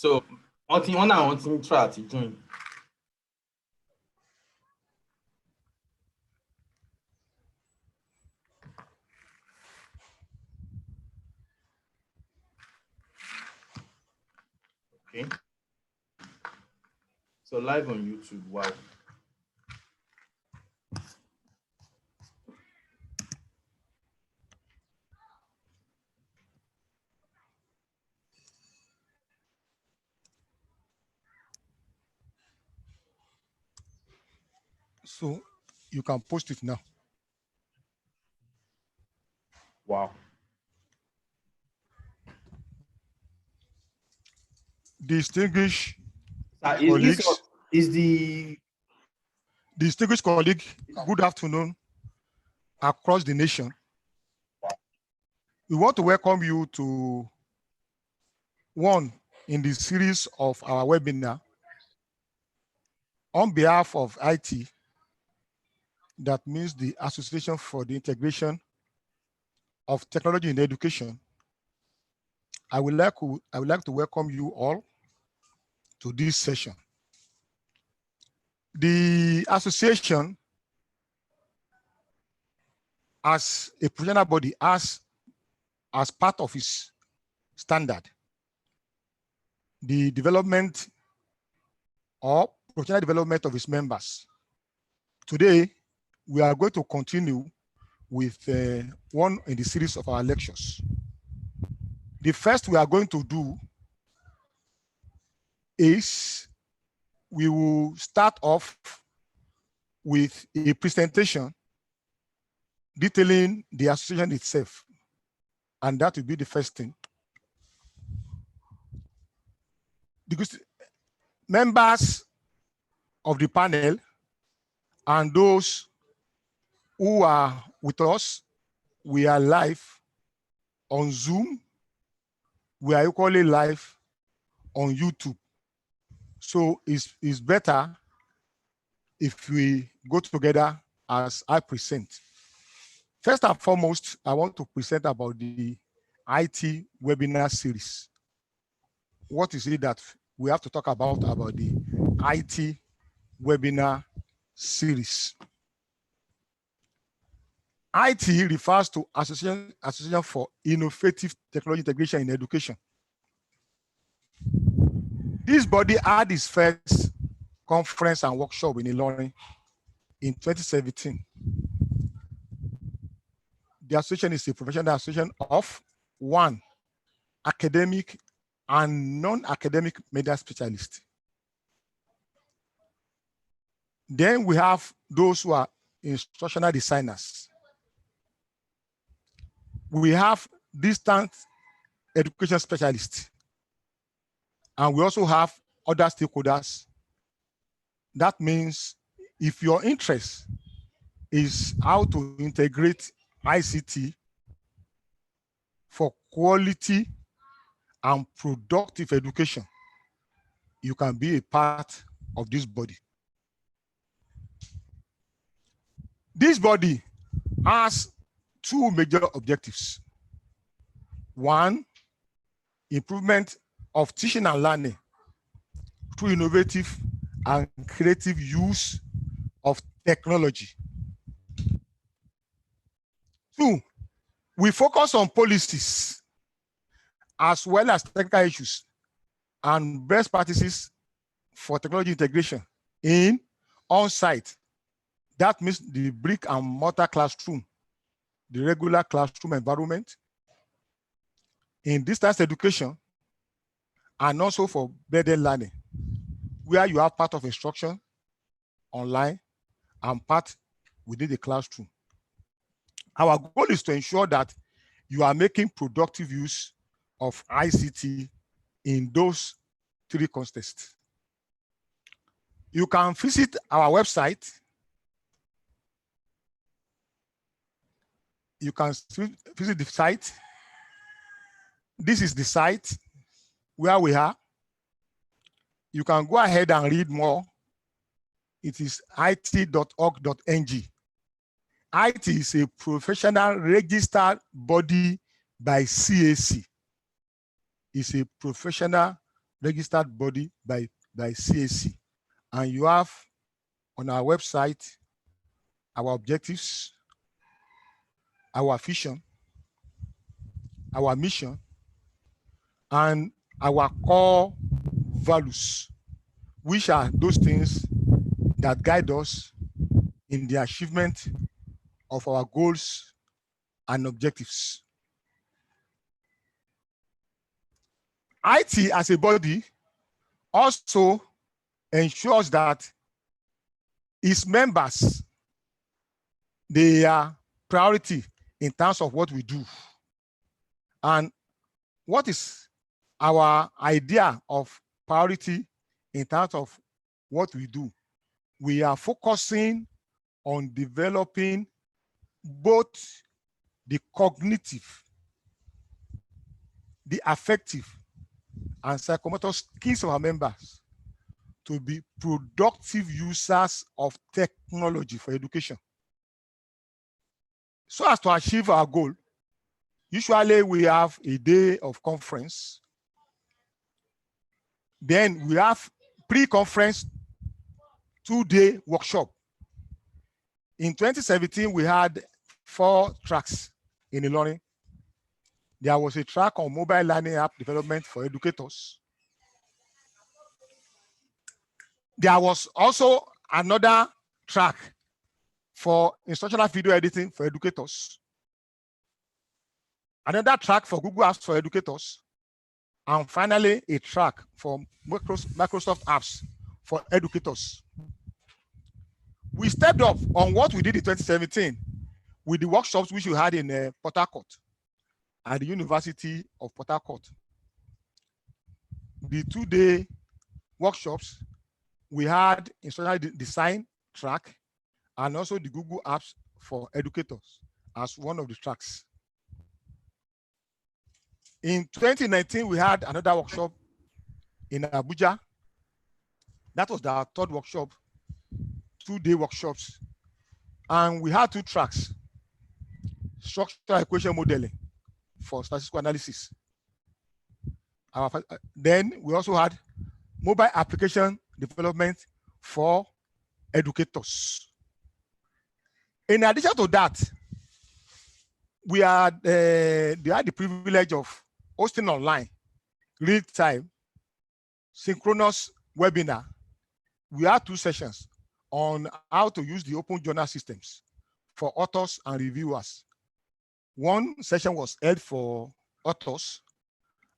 So, one I want to try to join. Okay. So live on YouTube. Wow. So you can post it now. Wow. Distinguished colleagues. Distinguished colleague, good afternoon across the nation. We want to welcome you to one in the series of our webinar on behalf of AITIE, that means the Association for the Integration of Technology in Education. I would like to welcome you all to this session. The association, as a professional body, as part of its standard, the development or professional development of its members. Today, we are going to continue with one in the series of our lectures. The first we are going to do is we will start off with a presentation detailing the association itself, and that will be the first thing. Because members of the panel and those who are with us, we are live on Zoom. We are equally live on YouTube. So it's better if we go together as I present. First and foremost, I want to present about the AITIE webinar series. What is it that we have to talk about the AITIE webinar series? AITIE refers to Association for Innovative Technology Integration in Education. This body had its first conference and workshop in Ilorin in 2017. The association is a professional association of one, academic and non-academic media specialists. Then we have those who are instructional designers. We have distance education specialists. And we also have other stakeholders. That means if your interest is how to integrate ICT for quality and productive education, you can be a part of this body. This body has two major objectives. One, improvement of teaching and learning through innovative and creative use of technology. Two, we focus on policies as well as technical issues and best practices for technology integration in on-site. That means the brick and mortar classroom, the regular classroom environment, in distance education, and also for blended learning, where you have part of instruction online and part within the classroom. Our goal is to ensure that you are making productive use of ICT in those three contexts. You can visit our website. You can visit the site. This is the site where we are. You can go ahead and read more. It is aitie.org.ng. AITIE is a professional registered body by CAC. It's a professional registered body by CAC. And you have on our website our objectives, our vision, our mission, and our core values, which are those things that guide us in the achievement of our goals and objectives. AITIE as a body also ensures that its members, they are priority in terms of what we do. And what is our idea of priority in terms of what we do? We are focusing on developing both the cognitive, the affective, and psychomotor skills of our members to be productive users of technology for education. So as to achieve our goal, usually we have a day of conference. Then we have pre-conference 2-day workshop. In 2017, we had 4 tracks in Ilorin. There was a track on mobile learning app development for educators. There was also another track for instructional video editing for educators. Another track for Google Apps for educators. And finally, a track for Microsoft Apps for educators. We stepped up on what we did in 2017 with the workshops which we had in Port Harcourt at the University of Port Harcourt. The 2-day workshops, we had instructional design track and also the Google Apps for educators as one of the tracks. In 2019, we had another workshop in Abuja. That was our 3rd workshop, 2-day workshops. And we had 2 tracks: structural equation modeling for statistical analysis. Then we also had mobile application development for educators. In addition to that, we had the privilege of hosting online, real-time, synchronous webinar. We had 2 sessions on how to use the open journal systems for authors and reviewers. One session was held for authors,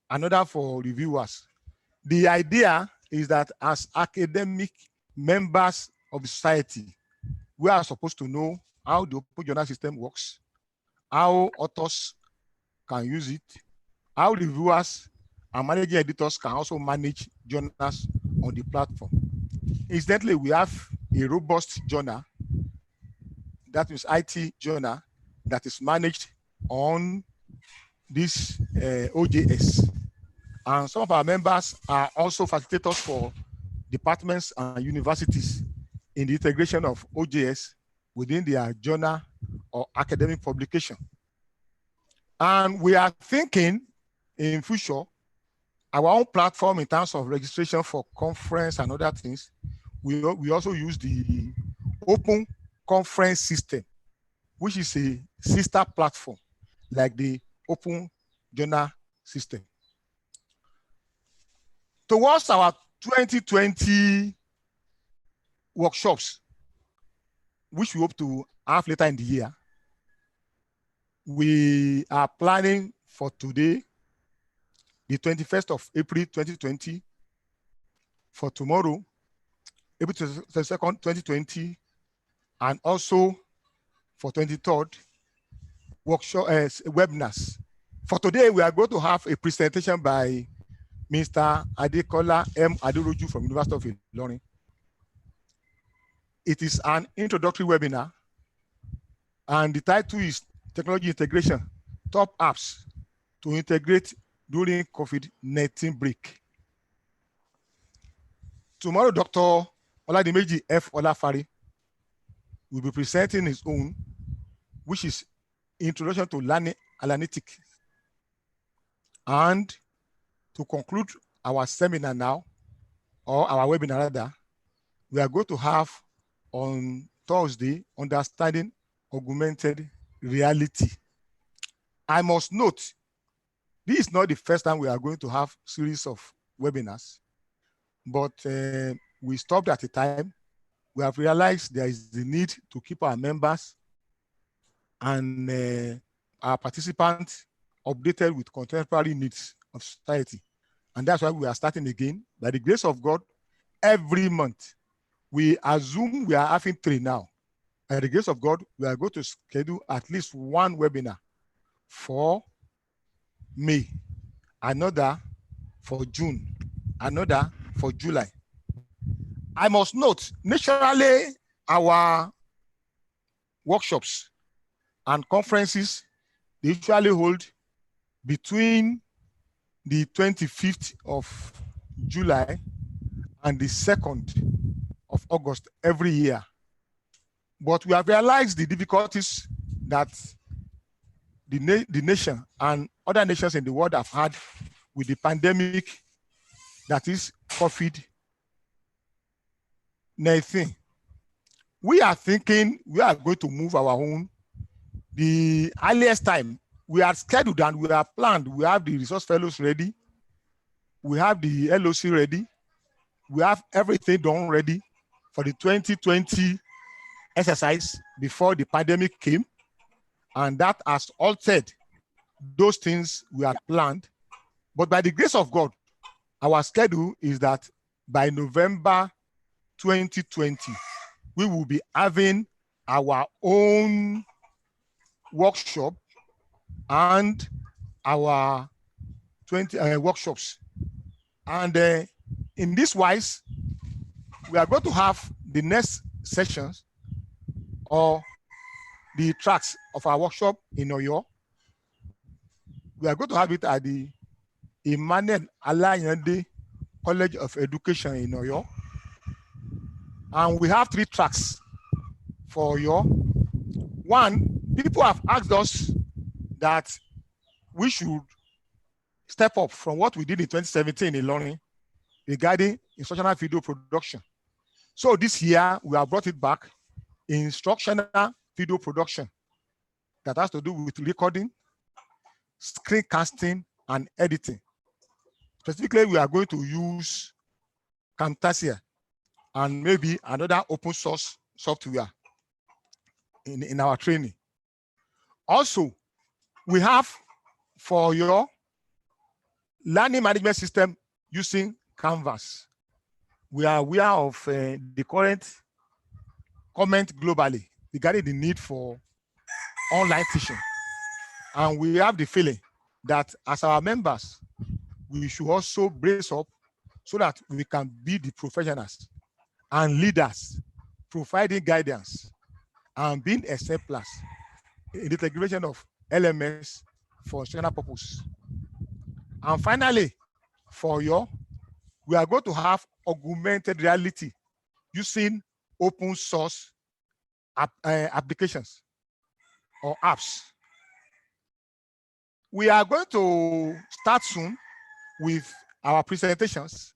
another for reviewers. The idea is that as academic members of the society, we are supposed to know how the open journal system works, how authors can use it, how reviewers and managing editors can also manage journals on the platform. Incidentally, we have a robust journal, that is AITIE journal, that is managed on this OJS. And some of our members are also facilitators for departments and universities in the integration of OJS within their journal or academic publication. And we are thinking in future, our own platform in terms of registration for conference and other things, we also use the open conference system, which is a sister platform like the open journal system. Towards our 2020 workshops, which we hope to have later in the year, we are planning for today, the 21st of April 2020, for tomorrow, April 22nd, 2020, and also for 23rd, workshop webinars. For today, we are going to have a presentation by Mr. Adekola M. Aderoju from University of Ilorin. It is an introductory webinar, and the title is Technology Integration, Top Apps to Integrate During COVID-19 Break. Tomorrow, Dr. Oladimeji F. Olafari will be presenting his own, which is Introduction to Learning Analytics. And to conclude our seminar now, or our webinar rather. We are going to have on Thursday, understanding augmented reality. I must note, this is not the first time we are going to have series of webinars, but we stopped at a time. We have realized there is the need to keep our members and our participants updated with contemporary needs of society. And that's why we are starting again. By the grace of God, every month, we assume we are having 3 now. By the grace of God, we are going to schedule at least 1 webinar for May, another for June, another for July. I must note, naturally, our workshops and conferences, they usually hold between the 25th of July and the 2nd of August every year. But we have realized the difficulties that the nation and other nations in the world have had with the pandemic, that is COVID-19. We are thinking we are going to move our own. The earliest time we are scheduled and we are planned, we have the resource fellows ready, we have the LOC ready, we have everything done ready for the 2020 exercise before the pandemic came, and that has altered those things we had planned. But by the grace of God, our schedule is that by November 2020, we will be having our own workshop and our 20 workshops. And in this wise, we are going to have the next sessions or the tracks of our workshop in Oyo. We are going to have it at the Emmanuel Alayande College of Education in Oyo. And we have 3 tracks for Oyo. One, people have asked us that we should step up from what we did in 2017 in learning regarding instructional video production. So this year, we have brought it back, instructional video production that has to do with recording, screencasting, and editing. Specifically, we are going to use Camtasia and maybe another open source software in our training. Also, we have for your learning management system using Canvas. We are aware of the current comment globally regarding the need for online teaching. And we have the feeling that as our members, we should also brace up so that we can be the professionals and leaders, providing guidance and being exemplars in the integration of LMS for instructional purpose. And finally, for your, we are going to have augmented reality using open source applications or apps. We are going to start soon with our presentations.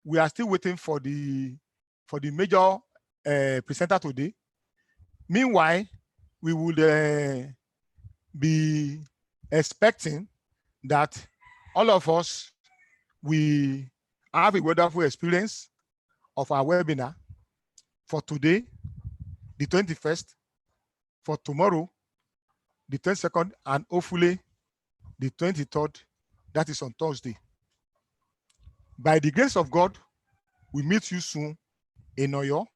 We are still waiting for the major presenter today. Meanwhile, we would be expecting that all of us, we have a wonderful experience of our webinar for today, the 21st, for tomorrow, the 22nd, and hopefully the 23rd, that is on Thursday. By the grace of God, we meet you soon in Oyo.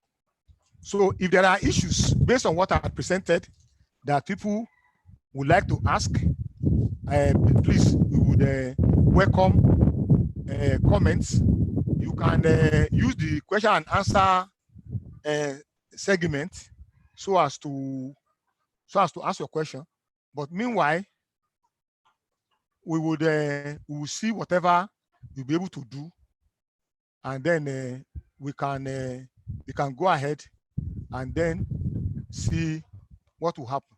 So if there are issues based on what I presented that people would like to ask, please, we would welcome comments. You can use the question and answer segment so as to ask your question. But meanwhile, we will see whatever you'll be able to do, and then we can go ahead and then see what will happen.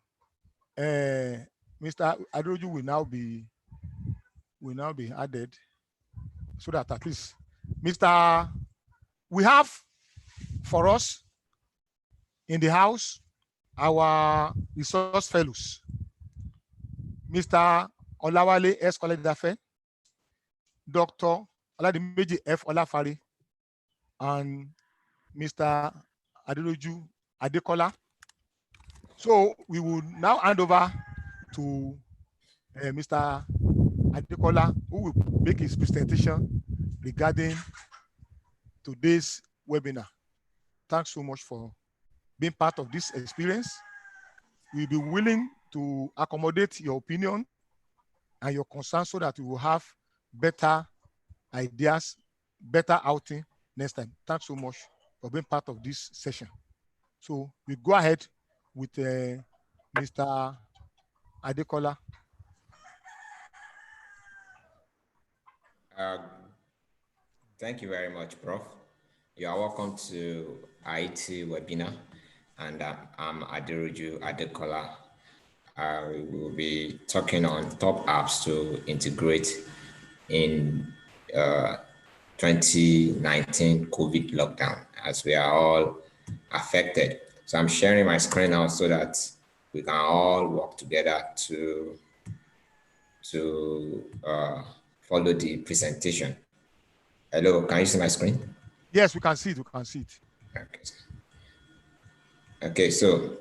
Mr. Adroju will now be added. so that at least Mr. We have for us in the house our resource fellows, Mr. Olawale S. Koladafe, Dr. Oladimeji F. Olafari, and Mr. Aderoju Adekola. So we will now hand over to Mr. Adekola, who will make his presentation regarding today's webinar. Thanks so much for being part of this experience. We'll be willing to accommodate your opinion and your concerns so that we will have better ideas, better outing next time. Thanks so much for being part of this session. So we go ahead with Mr. Adekola. Thank you very much, Prof. You are welcome to AITIE webinar, and I'm Aderoju Adekola. We will be talking on top apps to integrate in 2019 COVID lockdown, as we are all affected. So I'm sharing my screen now so that we can all work together to follow the presentation. Hello, can you see my screen? Yes, we can see it. We can see it. Okay. Okay, so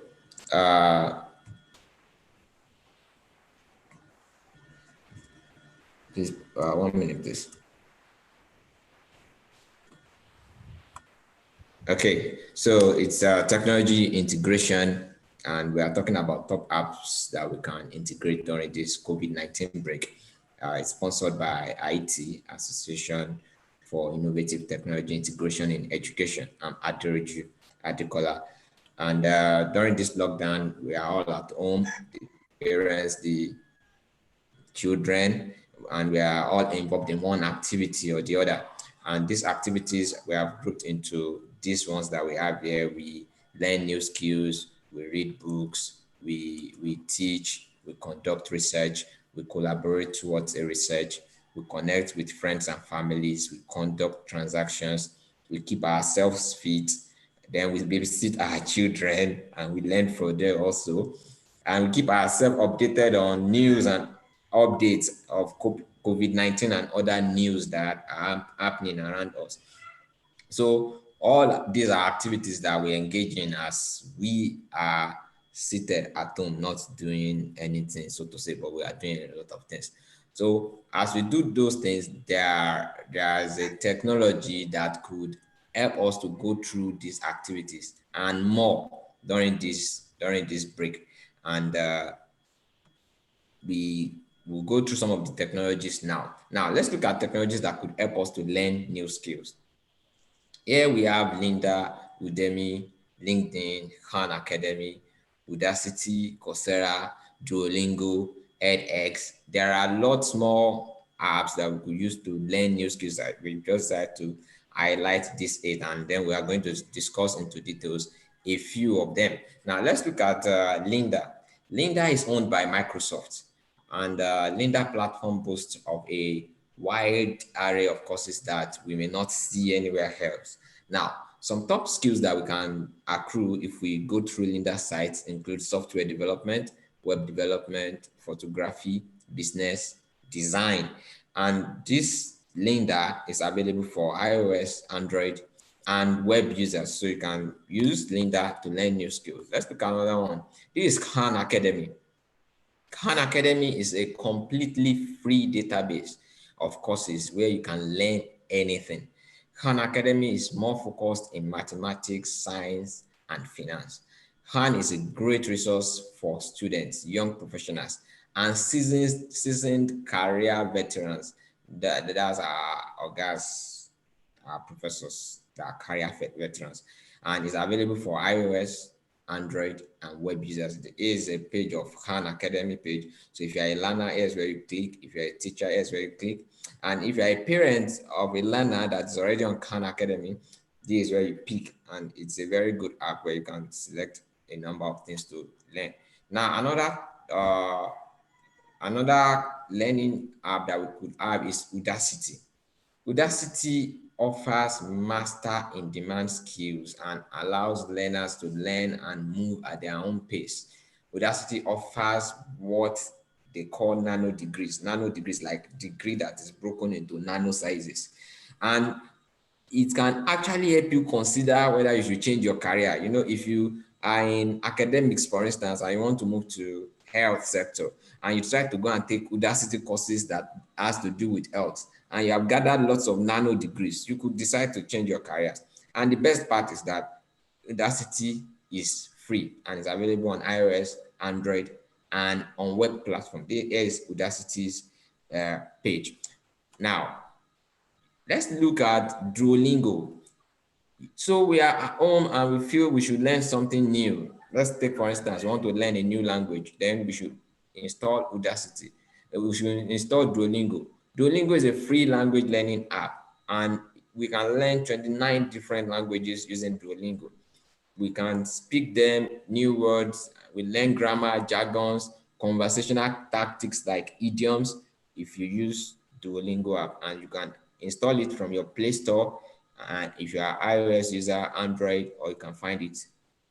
please 1 minute, please. Okay, so it's technology integration, and we are talking about top apps that we can integrate during this COVID-19 break. It's sponsored by AITIE, Association for Innovative Technology Integration in Education. I'm Aderoju Adekola. And during this lockdown, we are all at home, the parents, the children, and we are all involved in one activity or the other. And these activities we have grouped into these ones that we have here. We learn new skills, we read books, we teach, we conduct research, we collaborate towards a research, we connect with friends and families, we conduct transactions, we keep ourselves fit, then we babysit our children and we learn from there also. And we keep ourselves updated on news and updates of COVID-19 and other news that are happening around us. So all these are activities that we engage in as we are seated at home, not doing anything, so to say, but we are doing a lot of things. So as we do those things, there's a technology that could help us to go through these activities and more during this break. And we will go through some of the technologies now. Now, let's look at technologies that could help us to learn new skills. Here we have Lynda, Udemy, LinkedIn, Khan Academy, Udacity, Coursera, Duolingo, edX. There are lots more apps that we could use to learn new skills. That we just like to highlight these 8, and then we are going to discuss into details a few of them. Now, let's look at Lynda. Lynda is owned by Microsoft, and Lynda platform boasts of a wide array of courses that we may not see anywhere else. Now, some top skills that we can accrue if we go through Lynda sites include software development, web development, photography, business, design. And this Lynda is available for iOS, Android, and web users. So you can use Lynda to learn new skills. Let's look at another one. This is Khan Academy. Khan Academy is a completely free database of courses where you can learn anything. Khan Academy is more focused in mathematics, science, and finance. Khan is a great resource for students, young professionals, and seasoned career veterans. That's our guys, our professors that are career veterans, and is available for iOS, Android, and web users. There is a page of Khan Academy page. So if you're a learner, here's where you click. If you're a teacher, here's where you click. And if you're a parent of a learner that's already on Khan Academy, this is where you pick. And it's a very good app where you can select a number of things to learn. Now, another learning app that we could have is Udacity. Udacity offers master in demand skills and allows learners to learn and move at their own pace. Udacity offers what they call nanodegrees. Nanodegrees, like degree that is broken into nano sizes. And it can actually help you consider whether you should change your career. You know, if you are in academics, for instance, and you want to move to health sector, and you try to go and take Udacity courses that has to do with health, and you have gathered lots of nano degrees, you could decide to change your career. And the best part is that Udacity is free and is available on iOS, Android, and on web platform. There is Udacity's page. Now, let's look at Duolingo. So we are at home and we feel we should learn something new. Let's take, for instance, we want to learn a new language. Then we should install Udacity. We should install Duolingo. Duolingo is a free language learning app, and we can learn 29 different languages using Duolingo. We can speak them, new words, we learn grammar, jargons, conversational tactics like idioms if you use Duolingo app, and you can install it from your Play Store, and if you are iOS user, Android, or you can find it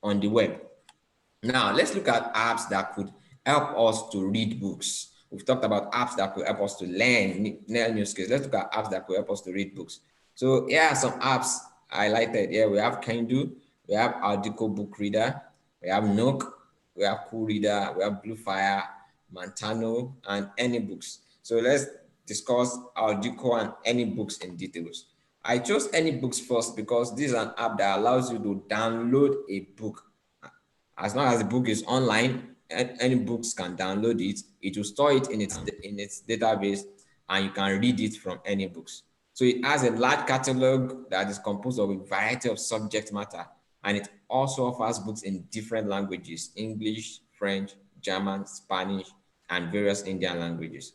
on the web. Now, let's look at apps that could help us to read books. We've talked about apps that could help us to learn new skills. Let's look at apps that could help us to read books. So here are some apps highlighted here. We have Kindle, we have Audico Book Reader, we have Nook, we have Cool Reader, we have Bluefire, Mantano, and AnyBooks. So let's discuss Audico and AnyBooks in details. I chose AnyBooks first because this is an app that allows you to download a book. As long as the book is online, any books can download it. It will store it in its database, and you can read it from any books. So it has a large catalog that is composed of a variety of subject matter, and it also offers books in different languages: English, French, German, Spanish, and various Indian languages.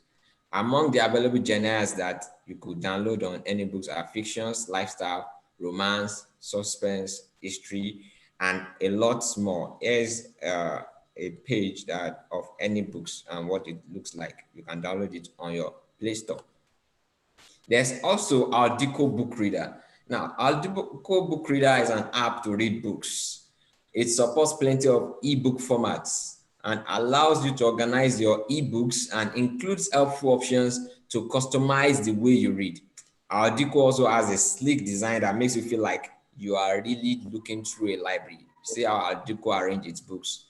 Among the available genres that you could download on any books are fictions, lifestyle, romance, suspense, history, and a lot more. Here's a page that of any books and what it looks like. You can download it on your Play Store. There's also Audico Book Reader. Now, Audico Book Reader is an app to read books. It supports plenty of ebook formats and allows you to organize your ebooks and includes helpful options to customize the way you read. Audico also has a sleek design that makes you feel like you are really looking through a library. See how Audico arranges its books.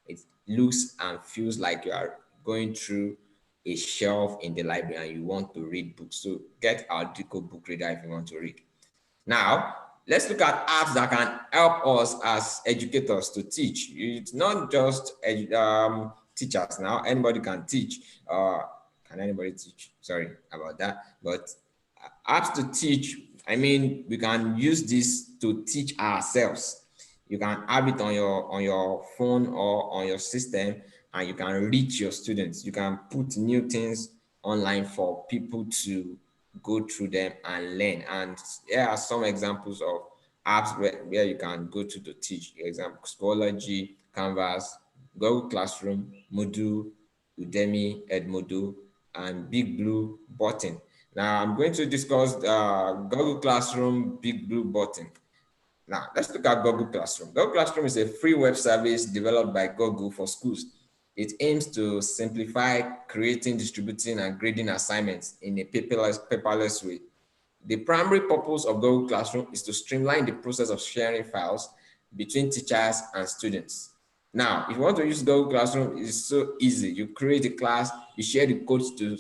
It looks and feels like you are going through a shelf in the library and you want to read books. So get Audico Book Reader if you want to read. Now, let's look at apps that can help us as educators to teach. It's not just teachers now. Anybody can teach. Can anybody teach? Sorry about that. But apps to teach, I mean, we can use this to teach ourselves. You can have it on your phone or on your system, and you can reach your students. You can put new things online for people to go through them and learn. And here are some examples of apps where you can go to teach. For example, Schoology, Canvas, Google Classroom, Moodle, Udemy, Edmodo, and Bigbluebutton. Now I'm going to discuss Google Classroom, Bigbluebutton. Now let's look at Google Classroom. Google Classroom is a free web service developed by Google for schools. It aims to simplify creating, distributing, and grading assignments in a paperless way. The primary purpose of Google Classroom is to streamline the process of sharing files between teachers and students. Now, if you want to use Google Classroom, it's so easy. You create a class, you share the codes to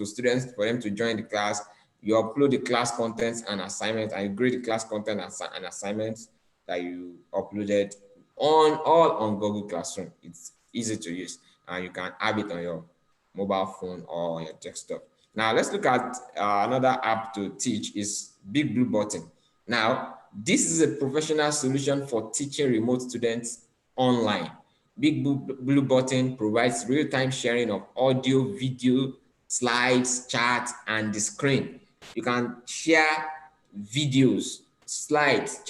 students for them to join the class, you upload the class contents and assignments, and you grade the class content and assignments that you uploaded all on Google Classroom. It's easy to use, and you can have it on your mobile phone or on your desktop. Now, let's look at another app to teach is Bigbluebutton. Now, this is a professional solution for teaching remote students online. Bigbluebutton provides real-time sharing of audio, video, slides, chat, and the screen. You can share videos, slides,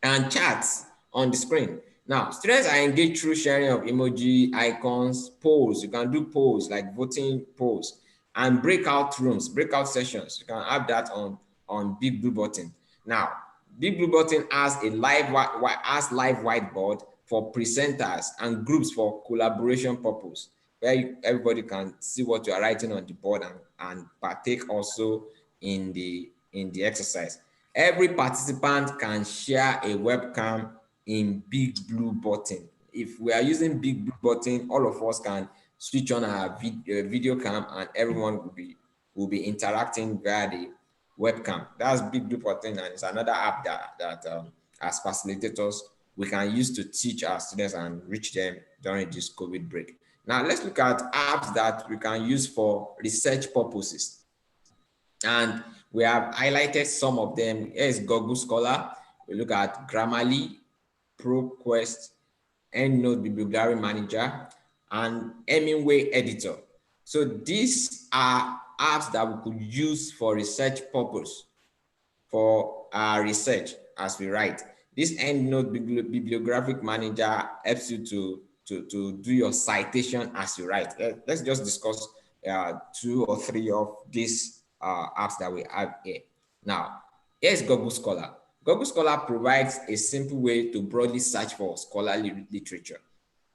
and chats on the screen. Now, students are engaged through sharing of emoji, icons, polls. You can do polls like voting polls, And breakout rooms, breakout sessions, you can have that on Bigbluebutton. Now, Bigbluebutton has a live whiteboard for presenters and groups for collaboration purpose, where everybody can see what you are writing on the board and partake also in the exercise. Every participant can share a webcam in Bigbluebutton. If we are using Bigbluebutton, all of us can switch on our video cam, and everyone will be interacting via the webcam. That's Bigbluebutton, and it's another app that as facilitators we can use to teach our students and reach them during this COVID break. Now let's look at apps that we can use for research purposes, and we have highlighted some of them. Here is Google Scholar. We look at Grammarly, ProQuest, EndNote Bibliography Manager, and Hemingway Editor. So these are apps that we could use for research purpose, for our research as we write. This EndNote Bibliographic Manager helps you to do your citation as you write. Let's just discuss 2 or 3 of these apps that we have here. Now, here's Google Scholar. Google Scholar provides a simple way to broadly search for scholarly literature.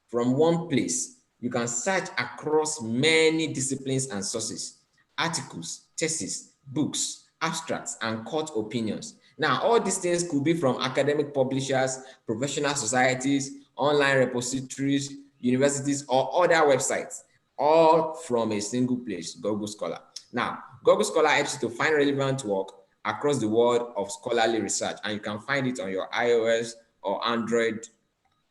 From one place, you can search across many disciplines and sources, articles, theses, books, abstracts, and court opinions. Now, all these things could be from academic publishers, professional societies, online repositories, universities, or other websites, all from a single place, Google Scholar. Now, Google Scholar helps you to find relevant work across the world of scholarly research, and you can find it on your iOS or Android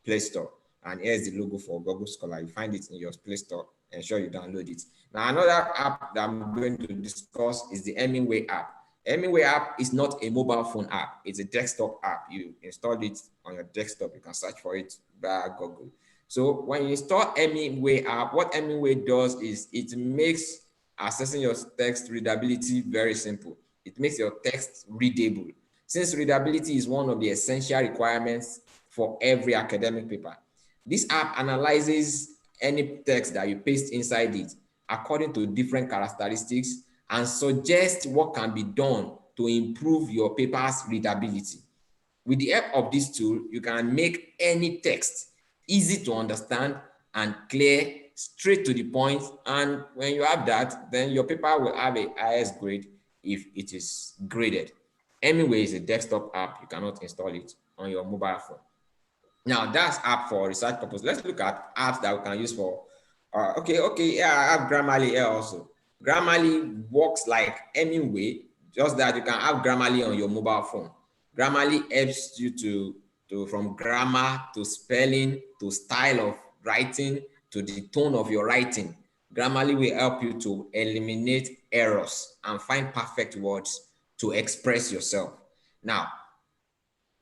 Play Store. And here's the logo for Google Scholar. You find it in your Play Store. Ensure you download it. Now, another app that I'm going to discuss is the Hemingway app. Hemingway app is not a mobile phone app. It's a desktop app. You install it on your desktop. You can search for it via Google. So when you install Hemingway app, what Hemingway does is it makes accessing your text readability very simple. It makes your text readable. Since readability is one of the essential requirements for every academic paper, this app analyzes any text that you paste inside it according to different characteristics and suggests what can be done to improve your paper's readability. With the help of this tool, you can make any text easy to understand and clear, straight to the point. And when you have that, then your paper will have a highest grade if it is graded. Hemingway is a desktop app. You cannot install it on your mobile phone. Now, that's app for research purpose. Let's look at apps that we can use for, yeah, I have Grammarly here also. Grammarly works like Hemingway, just that you can have Grammarly on your mobile phone. Grammarly helps you to from grammar to spelling to style of writing to the tone of your writing. Grammarly will help you to eliminate errors and find perfect words to express yourself. Now,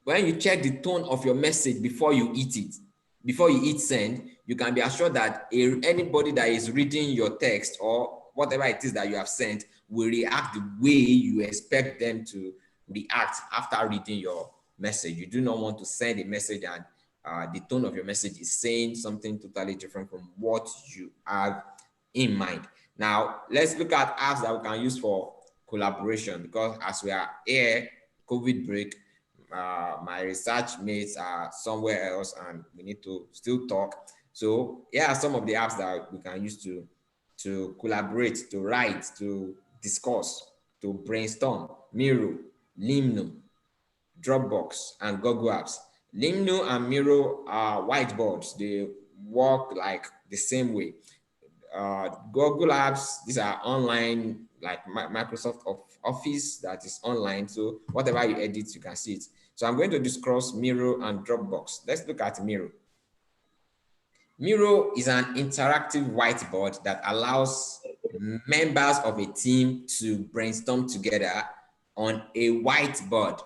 when you check the tone of your message before you hit send, you can be assured that anybody that is reading your text or whatever it is that you have sent will react the way you expect them to react after reading your message. You do not want to send a message and the tone of your message is saying something totally different from what you have in mind. Now, let's look at apps that we can use for collaboration, because as we are here, COVID break, my research mates are somewhere else and we need to still talk. So here are some of the apps that we can use to collaborate, to write, to discuss, to brainstorm: Miro, Limno, Dropbox, and Google Apps. Limno and Miro are whiteboards. They work like the same way. Google Apps, these are online, like Microsoft Office that is online. So whatever you edit, you can see it. So I'm going to discuss Miro and Dropbox. Let's look at Miro. Miro is an interactive whiteboard that allows members of a team to brainstorm together on a whiteboard.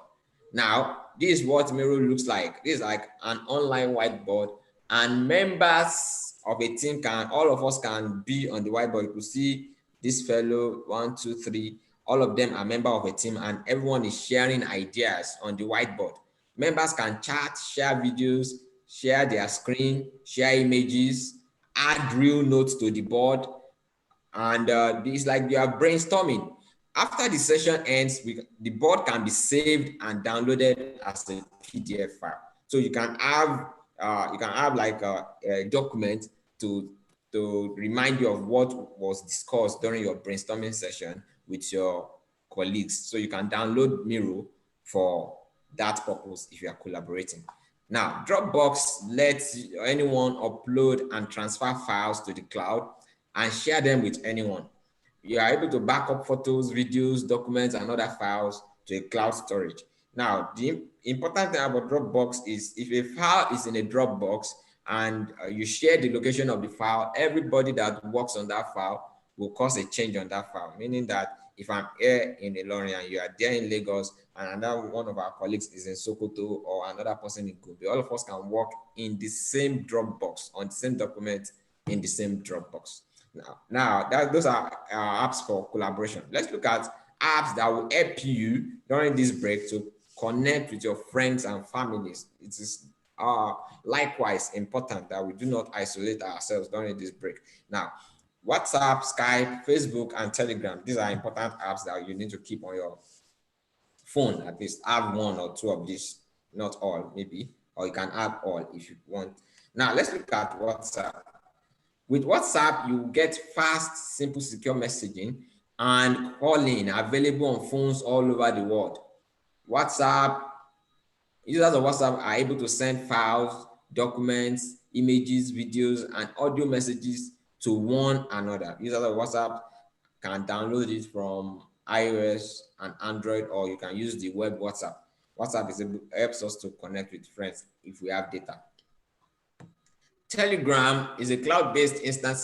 Now, this is what Miro looks like. This is like an online whiteboard, and members of a team all of us can be on the whiteboard. You can see this fellow, 1, 2, 3. All of them are members of a team, and everyone is sharing ideas on the whiteboard. Members can chat, share videos, share their screen, share images, add real notes to the board, And it's like you are brainstorming. After the session ends, the board can be saved and downloaded as a PDF file. So you can have like a document to remind you of what was discussed during your brainstorming session with your colleagues. So you can download Miro for that purpose if you are collaborating. Now, Dropbox lets anyone upload and transfer files to the cloud and share them with anyone. You are able to back up photos, videos, documents, and other files to a cloud storage. Now, the important thing about Dropbox is if a file is in a Dropbox and you share the location of the file, everybody that works on that file will cause a change on that file, meaning that if I'm here in Ilorin and you are there in Lagos and another one of our colleagues is in Sokoto or another person in Kobe, all of us can work in the same Dropbox on the same document in the same Dropbox. Those are apps for collaboration. Let's look at apps that will help you during this break to connect with your friends and families. It is likewise important that we do not isolate ourselves during this break. Now, WhatsApp, Skype, Facebook, and Telegram, these are important apps that you need to keep on your phone. At least have one or two of these, not all maybe, or you can add all if you want. Now, let's look at WhatsApp. With WhatsApp, you get fast, simple, secure messaging and calling available on phones all over the world. Users of WhatsApp are able to send files, documents, images, videos, and audio messages to one another. Users of WhatsApp can download it from iOS and Android, or you can use the web WhatsApp. WhatsApp helps us to connect with friends if we have data. Telegram is a cloud-based instant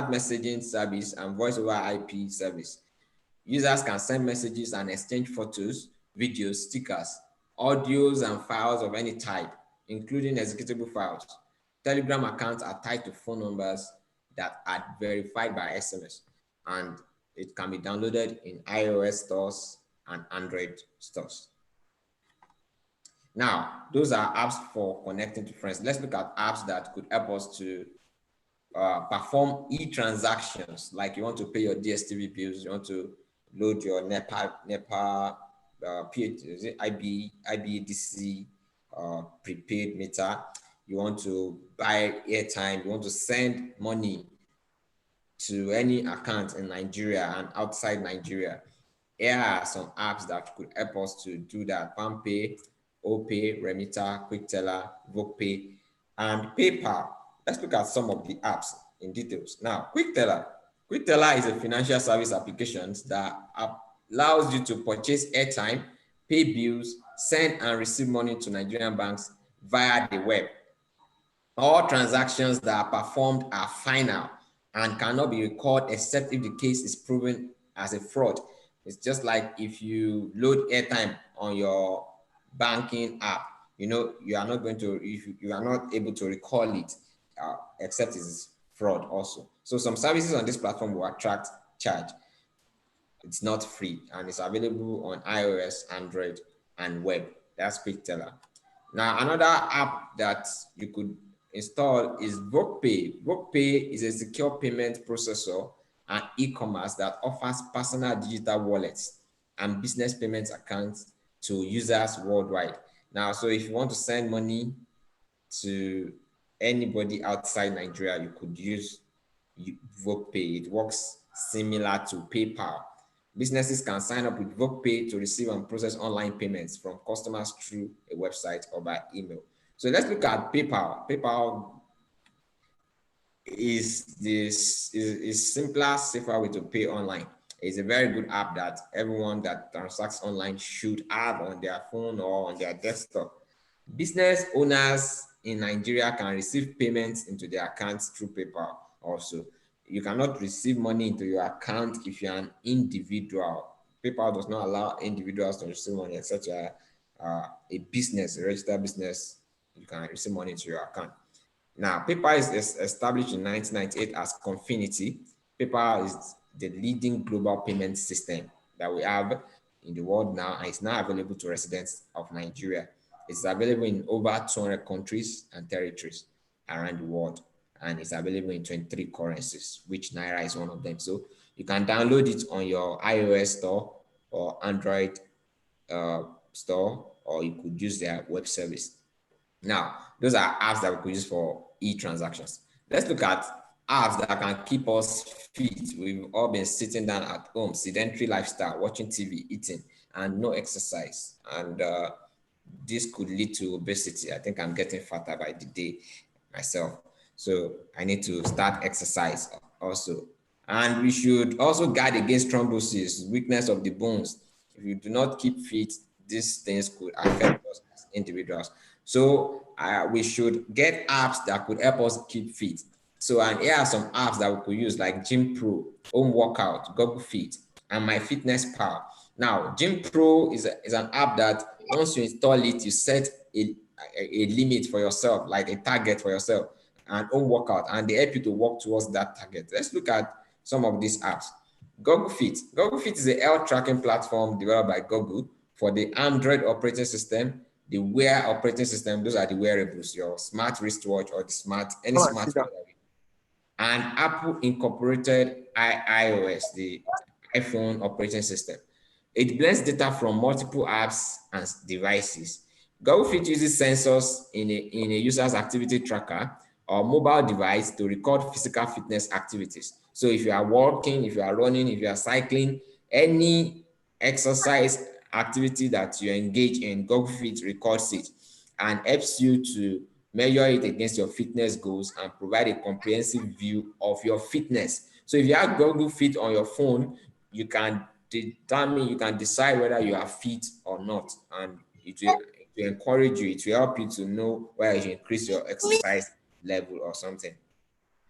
messaging service and voice over IP service. Users can send messages and exchange photos, videos, stickers, audios, and files of any type, including executable files. Telegram accounts are tied to phone numbers that are verified by SMS, and it can be downloaded in iOS stores and Android stores. Now, those are apps for connecting to friends. Let's look at apps that could help us to perform e-transactions, like you want to pay your DSTV bills, you want to load your NEPA, IBEDC prepaid meter, you want to buy airtime, you want to send money to any account in Nigeria and outside Nigeria. Here are some apps that could help us to do that: PalmPay, OPay, Remita, QuickTara, BookP, and PayPal. Let's look at some of the apps in details. Now, QuickTara. QuickTara is a financial service application that allows you to purchase airtime, pay bills, send and receive money to Nigerian banks via the web. All transactions that are performed are final and cannot be recalled except if the case is proven as a fraud. It's just like if you load airtime on your banking app, you are not going to, if you are not able to recall it, except it's fraud also. So some services on this platform will attract charge. It's not free and it's available on iOS, Android, and web. That's QuickTara. Now, another app that you could install is BookP. BookP is a secure payment processor and e-commerce that offers personal digital wallets and business payments accounts to users worldwide. Now, so if you want to send money to anybody outside Nigeria, you could use BookP. It works similar to PayPal. Businesses can sign up with BookP to receive and process online payments from customers through a website or by email. So let's look at PayPal. PayPal is simpler, safer way to pay online. It's a very good app that everyone that transacts online should have on their phone or on their desktop. Business owners in Nigeria can receive payments into their accounts through PayPal also. You cannot receive money into your account if you're an individual. PayPal does not allow individuals to receive money except you're a business, a registered business. You can receive money into your account. Now, PayPal is established in 1998 as Confinity. PayPal is the leading global payment system that we have in the world now, and it's now available to residents of Nigeria. It's available in over 200 countries and territories around the world. and it's available in 23 currencies, which Naira is one of them. So you can download it on your iOS store or Android store, or you could use their web service. Now, those are apps that we could use for e-transactions. Let's look at apps that can keep us fit. We've all been sitting down at home, sedentary lifestyle, watching TV, eating, and no exercise. And this could lead to obesity. I think I'm getting fatter by the day myself. So I need to start exercise also. And we should also guard against thrombosis, weakness of the bones. If you do not keep fit, these things could affect us as individuals. So we should get apps that could help us keep fit. So, and here are some apps that we could use, like Gym Pro, Home Workout, Google Fit, and My Fitness Pal. Now, Gym Pro is an app that once you install it, you set a limit for yourself, like a target for yourself, and Home Workout, and they help you to work towards that target. Let's look at some of these apps. Google Fit. Google Fit is a health tracking platform developed by Google for the Android operating system, the Wear operating system. Those are the wearables, your smart wristwatch or the any smart wearable. And Apple incorporated iOS, the iPhone operating system. It blends data from multiple apps and devices. Google Fit uses sensors in a user's activity tracker or mobile device to record physical fitness activities. So if you are walking, if you are running, if you are cycling, any exercise activity that you engage in, Google Fit records it and helps you to measure it against your fitness goals and provide a comprehensive view of your fitness. So if you have Google Fit on your phone, you can decide whether you are fit or not, and it will encourage you, it will help you to know whether you should increase your exercise level or something.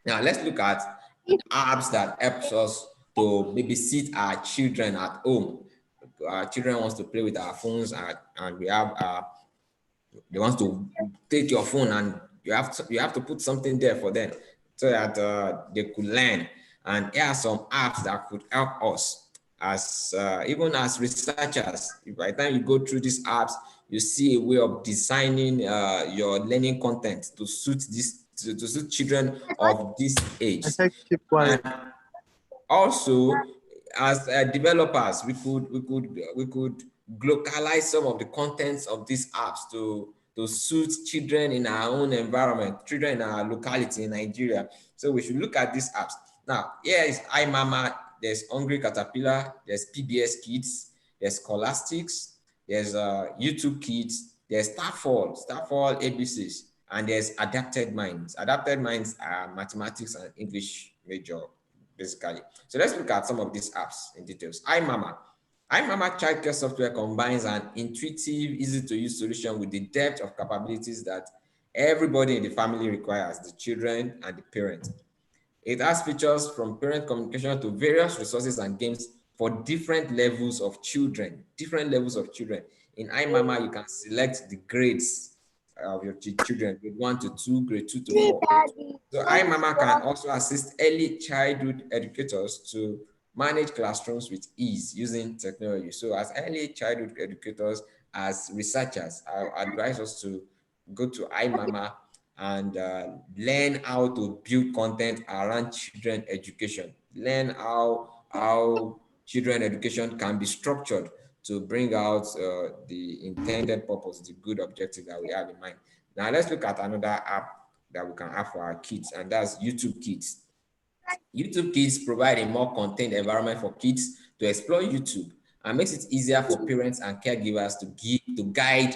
Now let's look at apps that helps us to babysit our children at home. Our children wants to play with our phones, and we have they want to take your phone, and you have to put something there for them so that they could learn. And here are some apps that could help us as even as researchers. By the time you go through these apps, you see a way of designing your learning content to suit children of this age. And also, as developers, we could localize some of the contents of these apps to suit children in our own environment, children in our locality in Nigeria. So we should look at these apps. Now, here is iMama, there's Hungry Caterpillar, there's PBS Kids, there's Scholastics, there's YouTube Kids, there's Starfall ABCs, and there's Adapted Minds. Adapted Minds are mathematics and English major, basically. So let's look at some of these apps in details. iMama childcare software combines an intuitive, easy-to-use solution with the depth of capabilities that everybody in the family requires, the children and the parents. It has features from parent communication to various resources and games for different levels of children. In iMama, you can select the grades of your children, grade 1 to 2, grade 2 to 4. So iMama can also assist early childhood educators to manage classrooms with ease using technology. So as early childhood educators, as researchers, I advise us to go to iMama and learn how to build content around children education. Learn how children education can be structured to bring out the intended purpose, the good objective that we have in mind. Now let's look at another app that we can have for our kids, and that's YouTube Kids. YouTube Kids provide a more contained environment for kids to explore YouTube and makes it easier for parents and caregivers to guide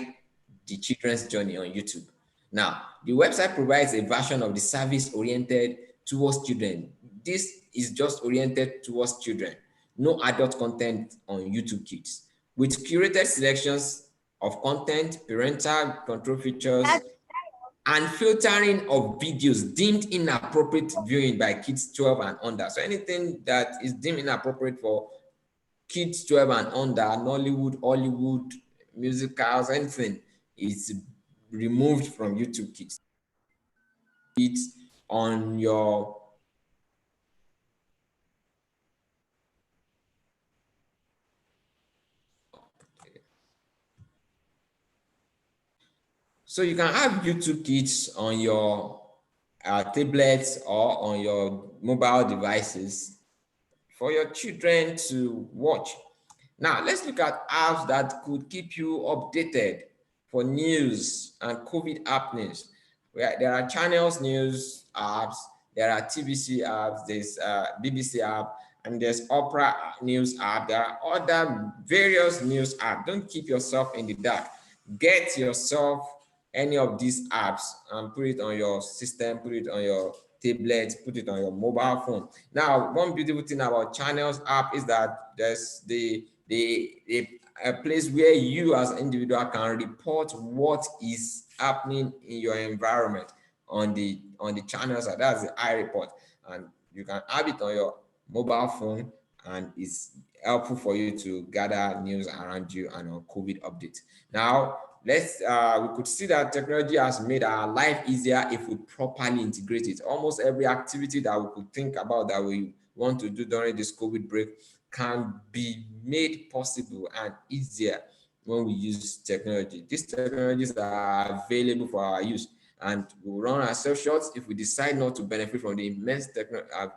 the children's journey on YouTube. Now, the website provides a version of the service oriented towards children. This is just oriented towards children. No adult content on YouTube Kids. With curated selections of content, parental control features, and filtering of videos deemed inappropriate viewing by kids 12 and under. So anything that is deemed inappropriate for kids 12 and under, Nollywood, Hollywood, musicals, anything is removed from YouTube Kids. It's on your so you can have YouTube Kids on your tablets or on your mobile devices for your children to watch. Now, let's look at apps that could keep you updated for news and COVID happenings. There are channels news apps, there are TVC apps, there's BBC app, and there's Opera news app. There are other various news apps. Don't keep yourself in the dark. Get yourself any of these apps and put it on your system, put it on your tablet, put it on your mobile phone. Now, one beautiful thing about Channels app is that there's a place where you as an individual can report what is happening in your environment on the channels. That's the iReport, and you can have it on your mobile phone, and it's helpful for you to gather news around you and on COVID updates. Now, we could see that technology has made our life easier if we properly integrate it. Almost every activity that we could think about that we want to do during this COVID break can be made possible and easier when we use technology. These technologies are available for our use, and we'll run ourselves short if we decide not to benefit from the immense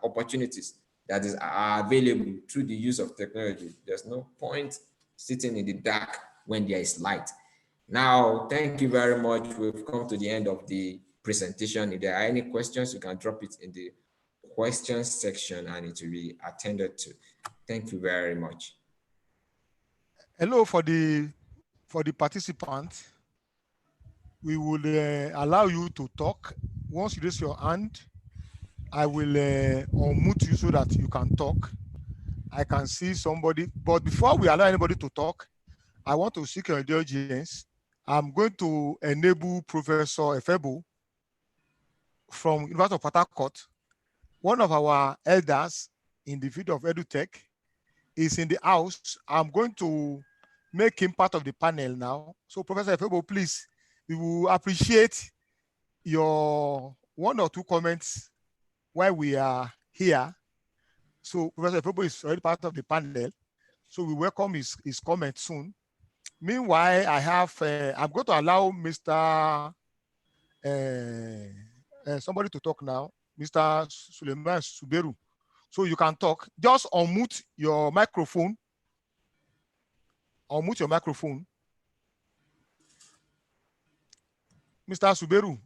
opportunities that are available through the use of technology. There's no point sitting in the dark when there is light. Now, thank you very much. We've come to the end of the presentation. If there are any questions, you can drop it in the questions section and it will be attended to. Thank you very much. Hello for the participants. We will allow you to talk. Once you raise your hand, I will unmute you so that you can talk. I can see somebody, but before we allow anybody to talk, I want to seek your indulgence. I'm going to enable Professor Efebo from University of Port Harcourt. One of our elders in the field of EduTech is in the house. I'm going to make him part of the panel now. So Professor Efebo, please, we will appreciate your 1 or 2 comments while we are here. So Professor Efebo is already part of the panel. So we welcome his comments soon. Meanwhile, I have, I'm going to allow Mr. Somebody to talk now, Mr. Suleiman Subaru. So you can talk. Just unmute your microphone. Unmute your microphone. Mr. Subaru,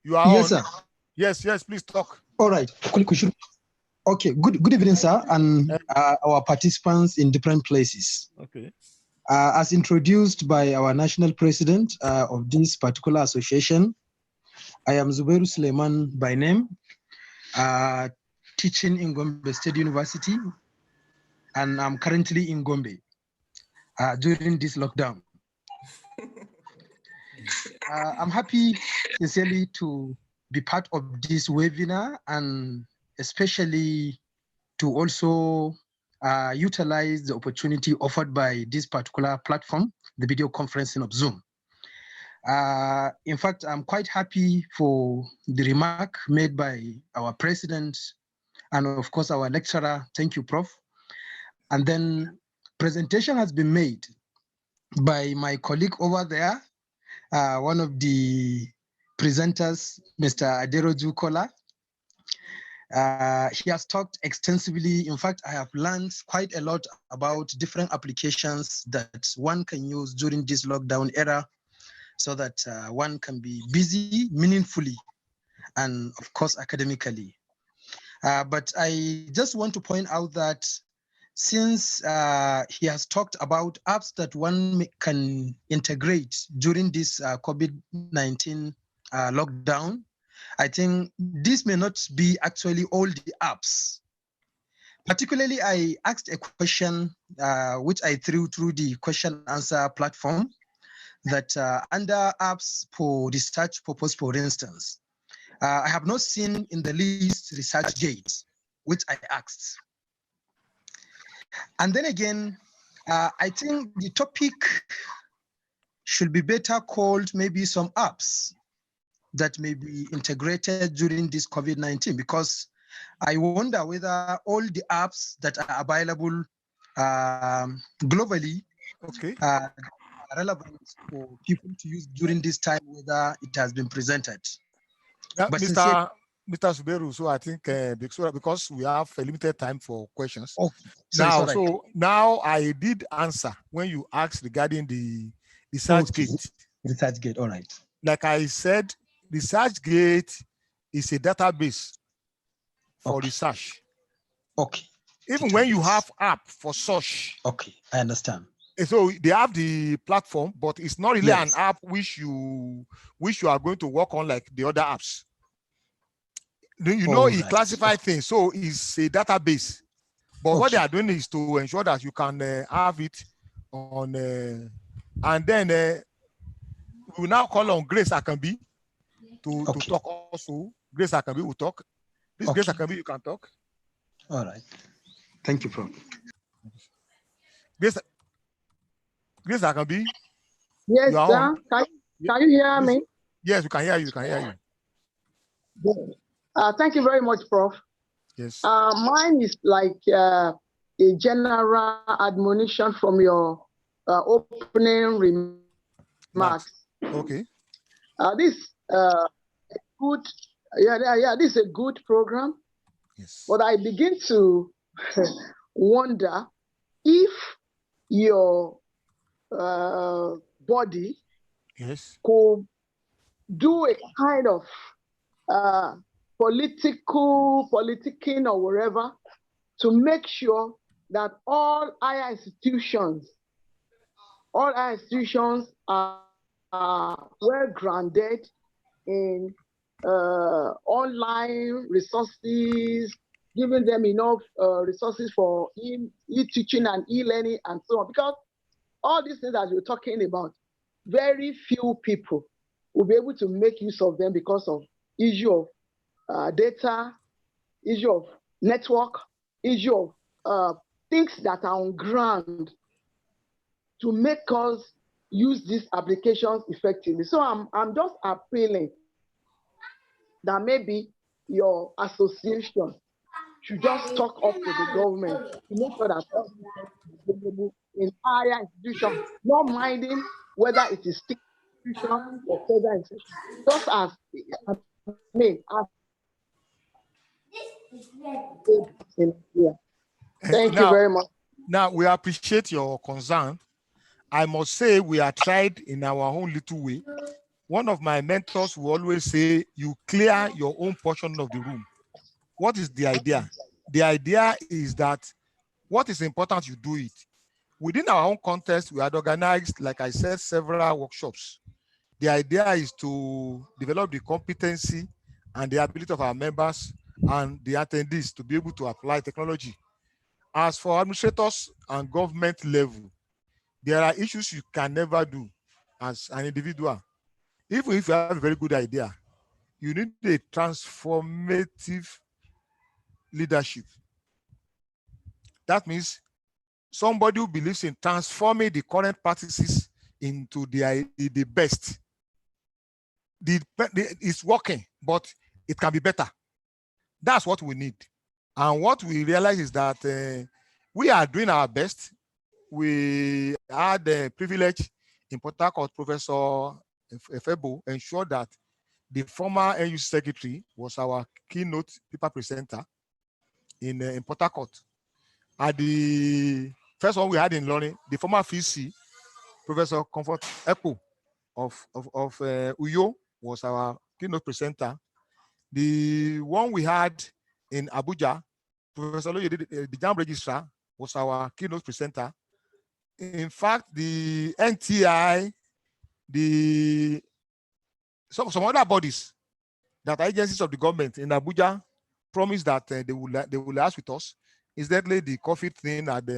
you are yes, on. Sir. Yes, please talk. All right. Okay, good evening, sir, and our participants in different places. Okay. As introduced by our national president of this particular association, I am Zubairu Suleiman by name, teaching in Gombe State University, and I'm currently in Gombe during this lockdown. I'm happy, sincerely, to be part of this webinar, and especially to also utilize the opportunity offered by this particular platform, the video conferencing of Zoom. In fact, I'm quite happy for the remark made by our president and of course our lecturer. Thank you, Prof. And then presentation has been made by my colleague over there, one of the presenters, Mr. Aderoju Kola. He has talked extensively. In fact, I have learned quite a lot about different applications that one can use during this lockdown era so that one can be busy meaningfully and of course academically. But I just want to point out that since he has talked about apps that one can integrate during this COVID-19 lockdown, I think this may not be actually all the apps. Particularly, I asked a question which I threw through the question answer platform that under apps for research purpose, for instance, I have not seen in the list ResearchGate, which I asked. And then again, I think the topic should be better called maybe some apps that may be integrated during this COVID-19, because I wonder whether all the apps that are available globally are relevant for people to use during this time, whether it has been presented. Yeah, But Mr. Mr. Subaru, so I think because we have a limited time for questions. Oh, Now, sorry. so now I did answer when you asked regarding the research Okay. gate. Research gate, all right. Like I said, research gate is a database for Okay. research. Okay. Even when you Database. have app for search, Okay, I understand. so they have the platform, but it's not really Yes. an app which you are going to work on like the other apps. You know, All it right. classifies things, so it's a database. But what they Okay. are doing is to ensure that you can have it on, and then we will now call on Grace Akambi to Okay. talk also. Grace Akambi will talk. Please, Grace Okay. Akambi, you can talk. All right. Thank you, Prof. Grace Akambi. Yes, You are sir. on. Can you hear me? Yes, we can hear you. We can hear you. Good. Thank you very much, Prof. Yes. Mine is like a general admonition from your opening remarks. Okay. This good, this is a good program. Yes. But I begin to wonder if your body Yes. could do a kind of politicking or whatever to make sure that all higher institutions are well grounded in online resources, giving them enough resources for e-teaching and e-learning and so on. Because all these things that you're talking about, very few people will be able to make use of them because of issue of data, issue of network, issue of things that are on ground to make us use these applications effectively. So I'm just appealing that maybe your association should just talk up to the government to make sure that all these things are available in higher institutions, not minding whether it is state institution or federal institution. Just as Thank you very much. Now, we appreciate your concern. I must say we are tried in our own little way. One of my mentors will always say, you clear your own portion of the room. What is the idea? The idea is that what is important, you do it. Within our own context, we had organized, like I said, several workshops. The idea is to develop the competency and the ability of our members and the attendees to be able to apply technology. As for administrators and government level, there are issues you can never do as an individual. Even if you have a very good idea, you need a transformative leadership. That means somebody who believes in transforming the current practices into the best. It's working, but it can be better. That's what we need. And what we realize is that we are doing our best. We had the privilege in Port Harcourt, Professor Efebo ensured that the former NU secretary was our keynote paper presenter in Port Harcourt. At the first one we had in London, the former VC, Professor Comfort Epo of Uyo was our keynote presenter. The one we had in Abuja, Professor Loye, the JAM registrar, was our keynote presenter. In fact, the NTI, some other bodies that are agencies of the government in Abuja promised that they will liaise with us. Incidentally, the COVID thing had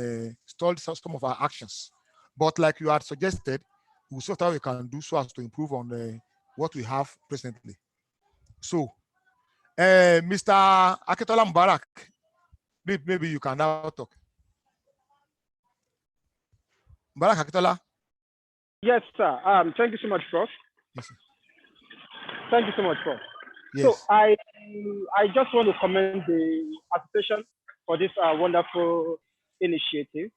stalled some of our actions. But like you had suggested, we'll see what we can do so as to improve on what we have presently. So, Mr. Akitola Mubarak, maybe you can now talk. Mubarak Akitola. Yes, sir. Thank you so much, Prof. Yes, sir. Thank you so much, Prof. Yes. So I just want to commend the association for this wonderful initiative,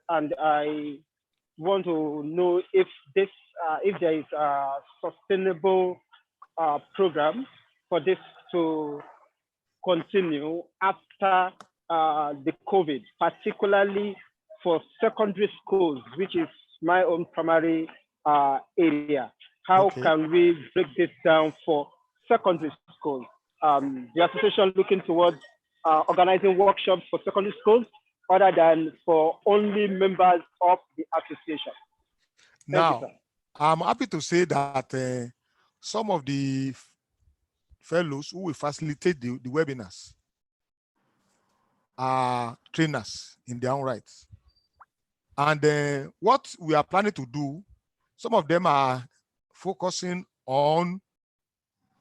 and I want to know if there is a sustainable program for this to continue after the COVID, particularly for secondary schools, which is my own primary area? How Okay. can we break this down for secondary schools? The association looking towards organizing workshops for secondary schools other than for only members of the association. Thank you, Now, sir. I'm happy to say that some of the fellows who will facilitate the webinars are trainers in their own rights. And what we are planning to do, some of them are focusing on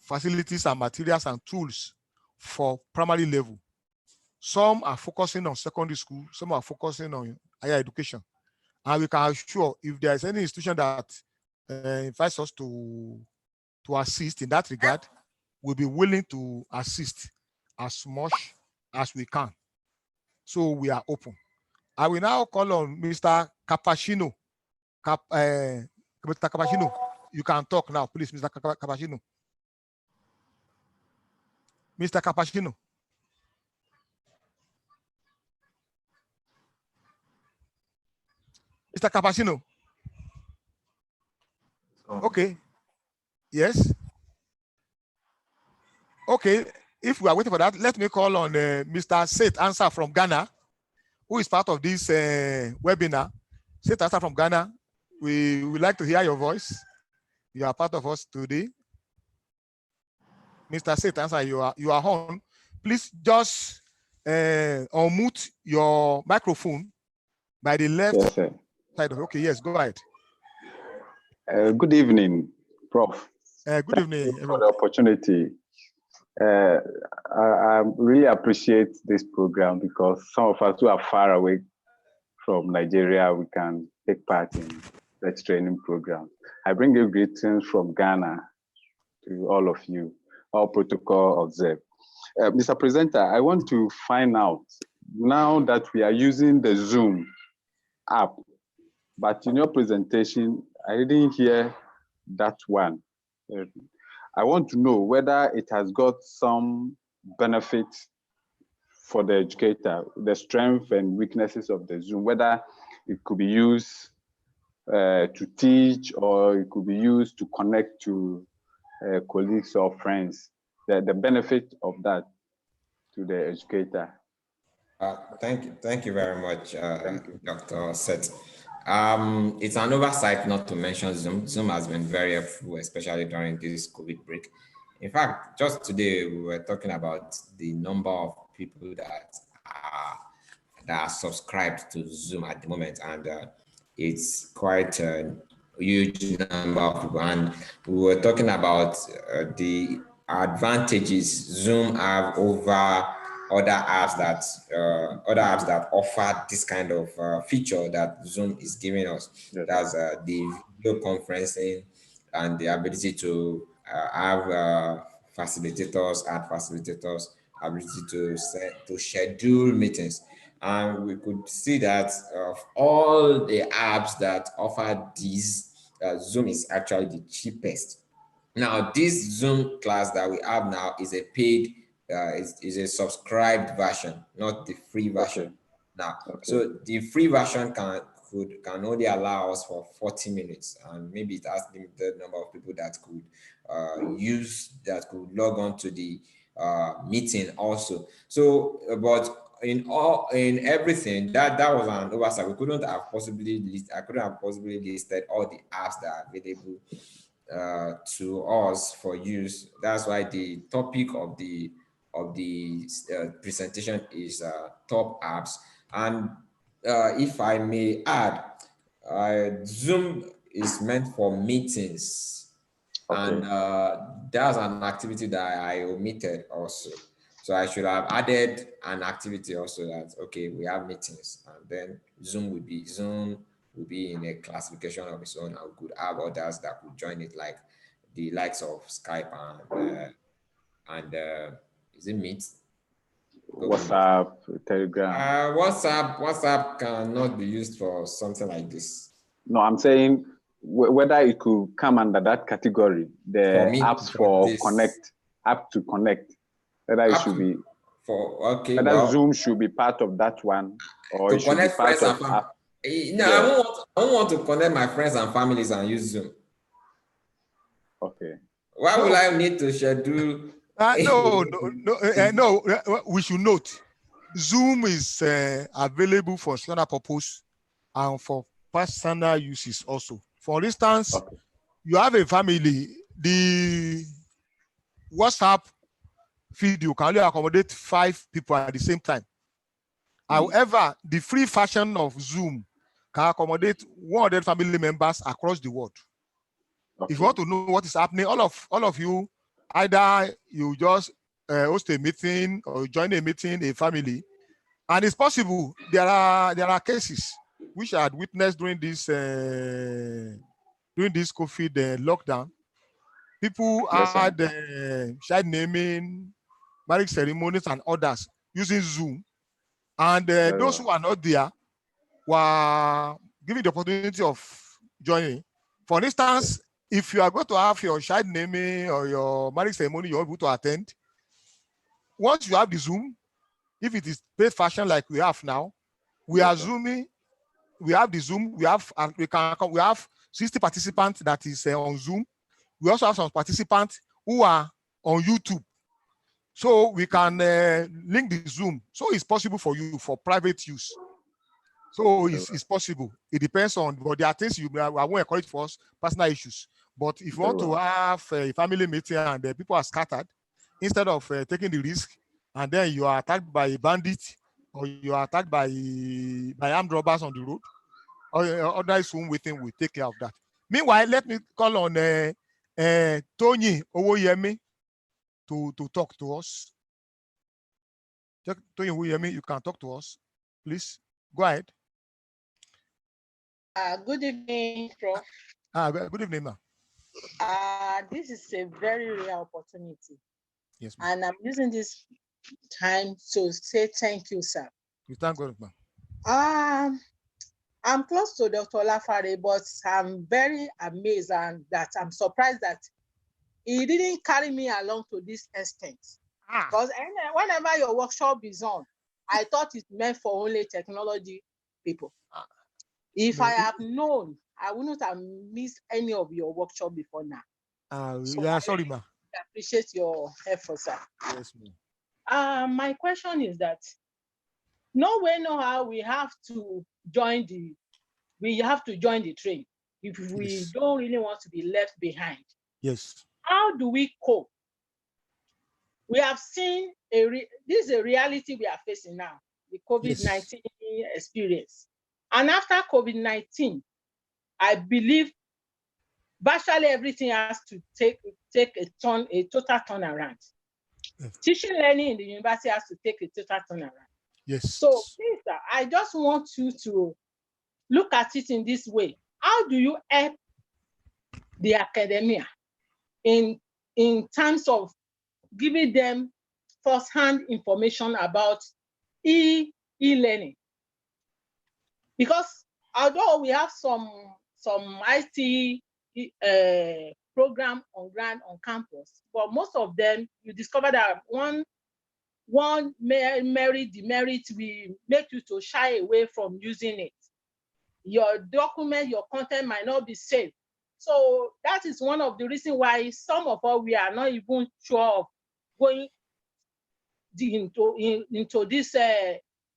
facilities and materials and tools for primary level. Some are focusing on secondary school, some are focusing on higher education. And we can assure if there is any institution that invites us to assist in that regard, we'll be willing to assist as much as we can. So we are open. I will now call on Mr. Cappuccino. Mr. Cappuccino, you can talk now, please, Mr. Cappuccino. Mr. Cappuccino. Mr. Cappuccino. Okay. Yes. Okay. If we are waiting for that, let me call on Mr. Seth Answer from Ghana, who is part of this webinar. Seth Answer from Ghana. We would like to hear your voice. You are part of us today. Mr. Seth Answer, you are on. Please just unmute your microphone by the left side of. Okay, yes, go ahead. Good evening, Prof. Good evening. Thank you for the opportunity. I really appreciate this program because some of us who are far away from Nigeria, we can take part in the training program. I bring you greetings from Ghana to all of you, all protocol observed. Mr. Presenter, I want to find out, now that we are using the Zoom app, but in your presentation, I didn't hear that one. I want to know whether it has got some benefit for the educator, the strengths and weaknesses of the Zoom, whether it could be used to teach or it could be used to connect to colleagues or friends, the benefit of that to the educator. Thank you very much, Dr. Seth. It's an oversight not to mention Zoom. Zoom has been very helpful, especially during this COVID break. In fact, just today we were talking about the number of people that are subscribed to Zoom at the moment, and it's quite a huge number of people. And we were talking about the advantages Zoom have over other apps that offer this kind of feature that Zoom is giving us. Yes. That's the video conferencing and the ability to have facilitators, add facilitators, ability to schedule meetings. And we could see that of all the apps that offer these, Zoom is actually the cheapest. Now, this Zoom class that we have now is a paid, is a subscribed version, not the free version. Okay. Now, Okay. so the free version can only allow us for 40 minutes, and maybe it has limited number of people that could could log on to the meeting also. So, but in everything that was an oversight. I couldn't have possibly listed all the apps that are available to us for use. That's why the topic of the presentation is top apps. And if I may add, Zoom is meant for meetings. Okay. And that's an activity that I omitted also. So I should have added an activity also that, okay, we have meetings, and then Zoom will be in a classification of its own, and we could have others that could join it, like the likes of Skype and is it Meet? WhatsApp, Telegram. WhatsApp cannot be used for something like this. No, I'm saying whether it could come under that category, the apps for connect, app to connect, whether it should be Okay, Whether well, Zoom should be part of that one, or to it should be connect part friends and of family. No, yeah. I don't want to connect my friends and families and use Zoom. Okay. Why will I need to schedule? No. We should note, Zoom is available for general purpose and for personal uses also. For instance, Okay. you have a family, the WhatsApp video can only accommodate 5 people at the same time. However, the free version of Zoom can accommodate 100 family members across the world. Okay. If you want to know what is happening, all of you, either you just host a meeting or join a meeting, a family, and it's possible. There are cases which I had witnessed during this COVID lockdown. People Yes, sir. had child naming, marriage ceremonies, and others using Zoom, and those who are not there were given the opportunity of joining. For instance, if you are going to have your child naming or your marriage ceremony, you're able to attend. Once you have the Zoom, if it is paid fashion like we have now, we are Zooming. We have the Zoom. We have 60 participants that is on Zoom. We also have some participants who are on YouTube, so we can link the Zoom. So it's possible for you for private use. So it's possible. It depends on, but there are things I won't encourage for us, personal issues. But if you want to have a family meeting and people are scattered, instead of taking the risk, and then you are attacked by a bandit or you are attacked by armed robbers on the road, or other Zoom waiting will take care of that. Meanwhile, let me call on Tony Owoyemi to talk to us. Tony Owoyemi, you can talk to us, please. Go ahead. Good evening, Prof. Good evening, ma'am. This is a very rare opportunity. Yes, ma'am. And I'm using this time to say thank you, sir. You thank God, ma'am. I'm close to Dr. Olafare, but I'm very amazed and that I'm surprised that he didn't carry me along to this extent. Because whenever your workshop is on, I thought it meant for only technology people. If I have known, I wouldn't have missed any of your workshop before now. Sorry, ma'am. I appreciate your effort, sir. Yes, ma'am. My question is that no way, no how we have to join the train if we don't really want to be left behind. Yes. How do we cope? We have seen this is a reality we are facing now, the COVID-19 experience. And after COVID-19, I believe virtually everything has to take a total turnaround. Teaching learning in the university has to take a total turnaround. Yes. So please, sir, I just want you to look at it in this way. How do you help the academia in terms of giving them first-hand information about e-learning? Because although we have some IT program on campus, but most of them, you discover that one demerit will make you to shy away from using it. Your document, your content might not be safe. So that is one of the reasons why some of us, we are not even sure of going into this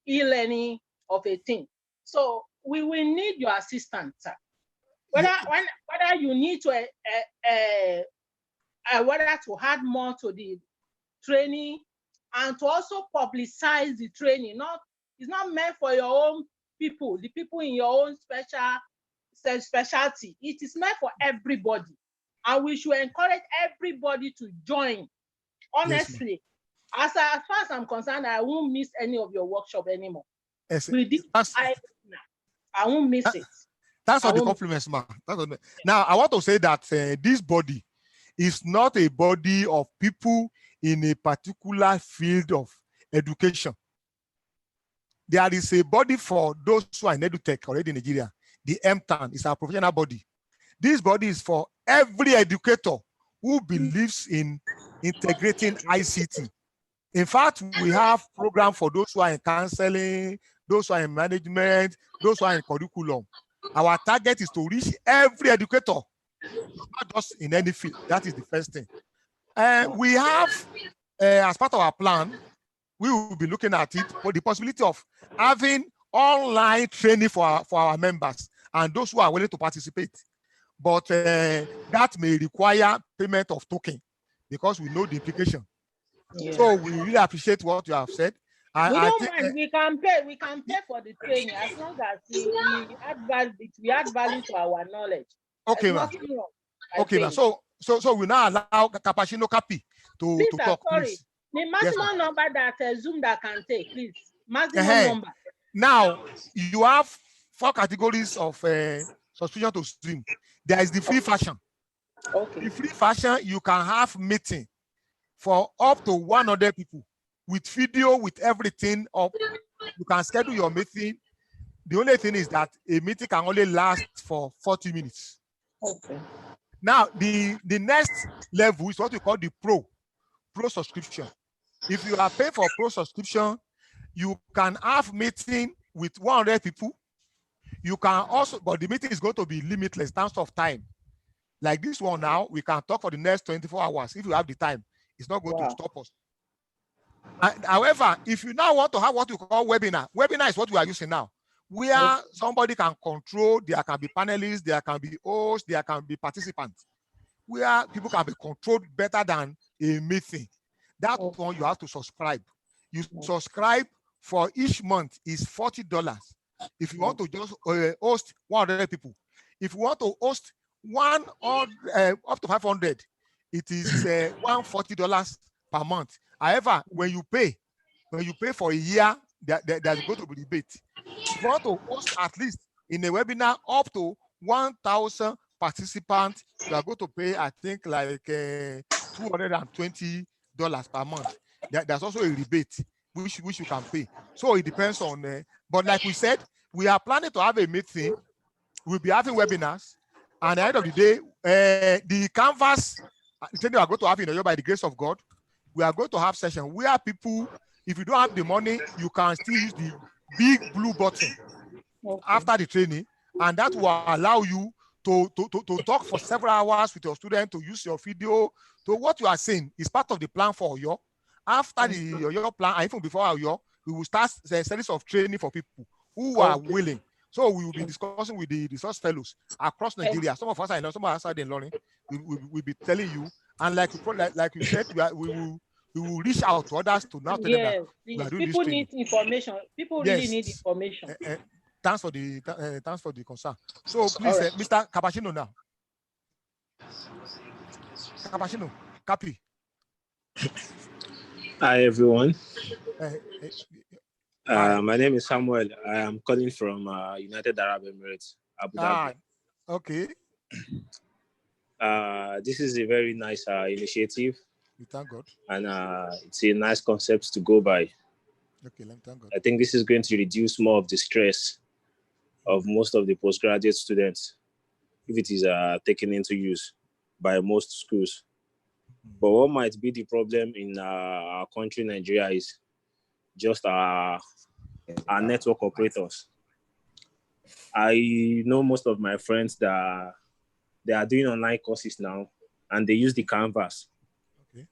e-learning of a thing. So we will need your assistance, sir. Whether you need to whether to add more to the training and to also publicize the training. It's not meant for your own people, the people in your own specialty. It is meant for everybody. And we should encourage everybody to join. Honestly, as far as I'm concerned, I won't miss any of your workshop anymore. Yes, I won't miss it. That's all the compliments, man. Now, I want to say that this body is not a body of people in a particular field of education. There is a body for those who are in EduTech already in Nigeria. The MTAN is our professional body. This body is for every educator who believes in integrating ICT In fact, we have programs for those who are in counseling, those who are in management, those who are in curriculum. Our target is to reach every educator, not just in any field. That is the first thing. We have, as part of our plan, we will be looking at it for the possibility of having online training for our members and those who are willing to participate. But that may require payment of token because we know the implication. Yeah. So we really appreciate what you have said. We don't mind. We can pay for the training as long as we add value to our knowledge. Okay, ma'am. Okay, ma'am. So we now allow Cappuccino Cappy to talk. Sorry. Please. The maximum number that Zoom that can take, please. Maximum number. Now you have 4 categories of subscription to Zoom. There is the free version. Okay. The free version, you can have meeting for up to 100 people with video, with everything up. You can schedule your meeting. The only thing is that a meeting can only last for 40 minutes. Okay. Now, the next level is what we call the pro subscription. If you are paying for pro subscription, you can have meeting with 100 people. You can also, but the meeting is going to be limitless in terms of time. Like this one now, we can talk for the next 24 hours. If you have the time, it's not going to stop us. However, if you now want to have what we call webinar is what we are using now, where somebody can control, there can be panelists, there can be hosts, there can be participants, where people can be controlled better than a meeting. That one you have to subscribe. You subscribe for each month is $40. If you want to just host 100 people, if you want to host up to 500, it is $140 per month. However, when you pay for a year, there's going to be rebate. If you want to host at least in a webinar up to 1,000 participants, you are going to pay, I think, like $220 per month. There's also a rebate which you can pay. So it depends on. But like we said, we are planning to have a meeting. We'll be having webinars, and at the end of the day, the Canvas training we are going to have in Oyo by the grace of God. We are going to have sessions where people, if you don't have the money, you can still use the Bigbluebutton after the training, and that will allow you to talk for several hours with your student, to use your video. So what you are saying is part of the plan for Oyo. After the Oyo plan, and even before Oyo, we will start a series of training for people who are willing. So we will be discussing with the resource fellows across Nigeria. Some of us are in, some of us are in learning. We'll be telling you, and like you said, we will reach out to others to now tell them that we are doing people this need information. People really need information. Thanks for the concern. So please, Mr. Cappuccino now. Cappuccino, Cappy. Hi everyone. My name is Samuel. I am calling from United Arab Emirates, Abu Dhabi. Okay. This is a very nice initiative. We thank God. And it's a nice concept to go by. Okay, let me thank God. I think this is going to reduce more of the stress of most of the postgraduate students if it is taken into use by most schools. But what might be the problem in our country, Nigeria, is just our network operators. I know most of my friends that they are doing online courses now, and they use the Canvas. Okay.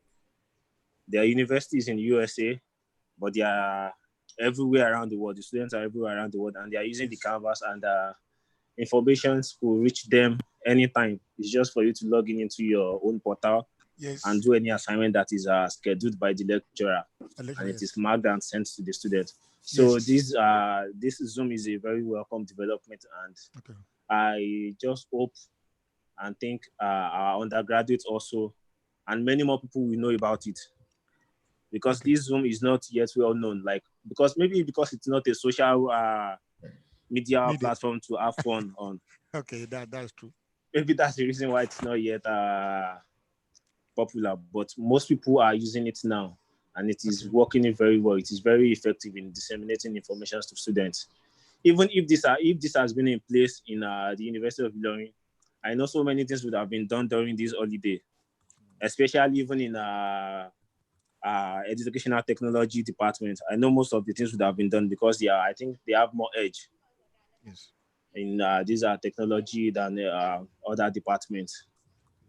There are universities in the USA, but they are everywhere around the world. The students are everywhere around the world, and they are using the Canvas, and information will reach them anytime. It's just for you to log in into your own portal and do any assignment that is scheduled by the lecturer, and it is marked and sent to the student. So this Zoom is a very welcome development, and I just hope and think our undergraduates also, and many more people will know about it, because this Zoom is not yet well known. Because it's not a social media platform to have fun on. Okay, that's true. Maybe that's the reason why it's not yet popular. But most people are using it now, and it is working very well. It is very effective in disseminating information to students. Even if this has been in place in the University of Ilorin, I know so many things would have been done during this holiday, especially even in educational technology department, I know most of the things would have been done because I think they have more edge. Yes. In these are technology than other departments.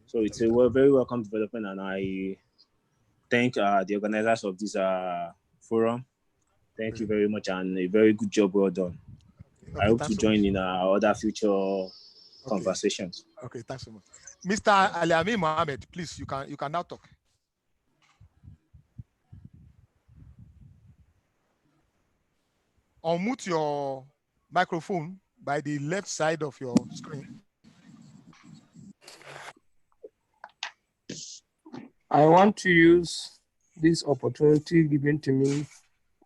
So it's a very welcome development, and I thank the organizers of this forum. Thank you very much, and a very good job well done. Okay, I hope to so join much. in other future conversations. Okay, thanks so much. Mr. Ali Mohammed, please, you can now talk. Unmute your microphone by the left side of your screen. I want to use this opportunity given to me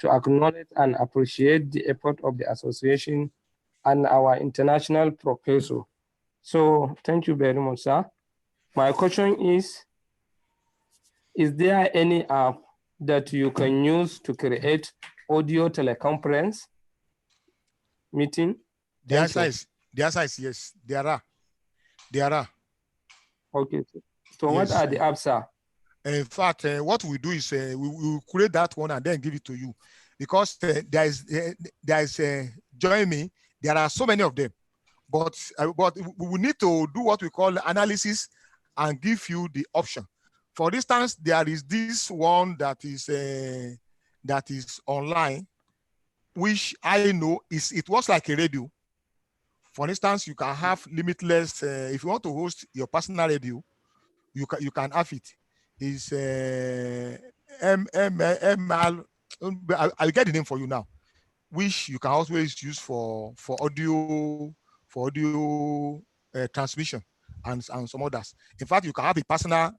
to acknowledge and appreciate the effort of the association and our international professor. So thank you very much, sir. My question is there any app that you can use to create audio teleconference meeting? The answer is yes. There are. Okay. So yes. What are the apps, sir? In fact, what we do is we will create that one and then give it to you, because there is join me. There are so many of them, but we need to do what we call analysis and give you the option. For instance, there is this one that is online, which I know it works like a radio. For instance, you can have limitless. If you want to host your personal radio, you can have it. Is ML. I'll get the name for you now, which you can always use for audio transmission and some others. In fact, you can have a personal,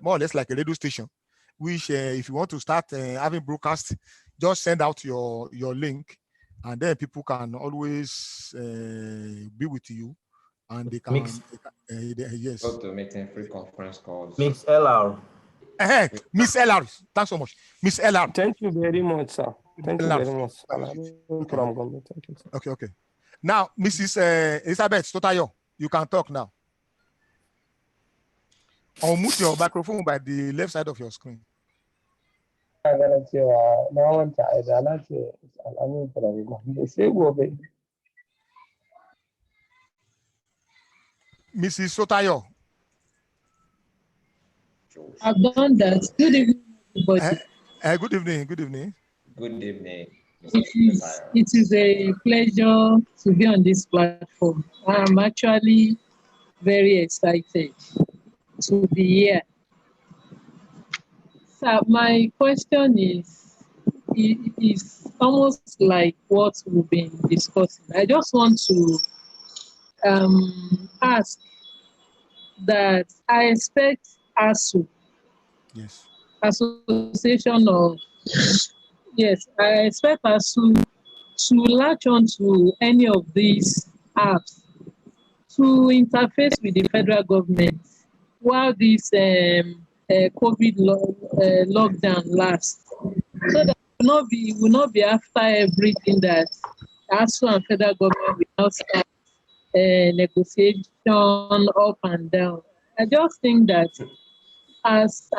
more or less like a radio station, which if you want to start having broadcast, just send out your link, and then people can always be with you, and they can yes. Go to meeting free conference calls. Miss LR. Miss LR, thanks so much. Miss LR. Thank you very much, sir. Thank you very much. Thank you. Okay. Now, Mrs. Elizabeth Sotayo, you can talk now. Unmute your microphone by the left side of your screen. Mrs. Sotayo. I've done that. Good evening, everybody. Good evening. Good evening. It is a pleasure to be on this platform. I'm actually very excited to be here. So my question is almost like what we've been discussing. I just want to ask that I expect ASU, yes, Association of, yes, I expect ASU to latch on to any of these apps to interface with the federal government while this COVID lockdown lasts, so that will not be after everything that ASU and federal government will now start negotiation up and down. I just think that as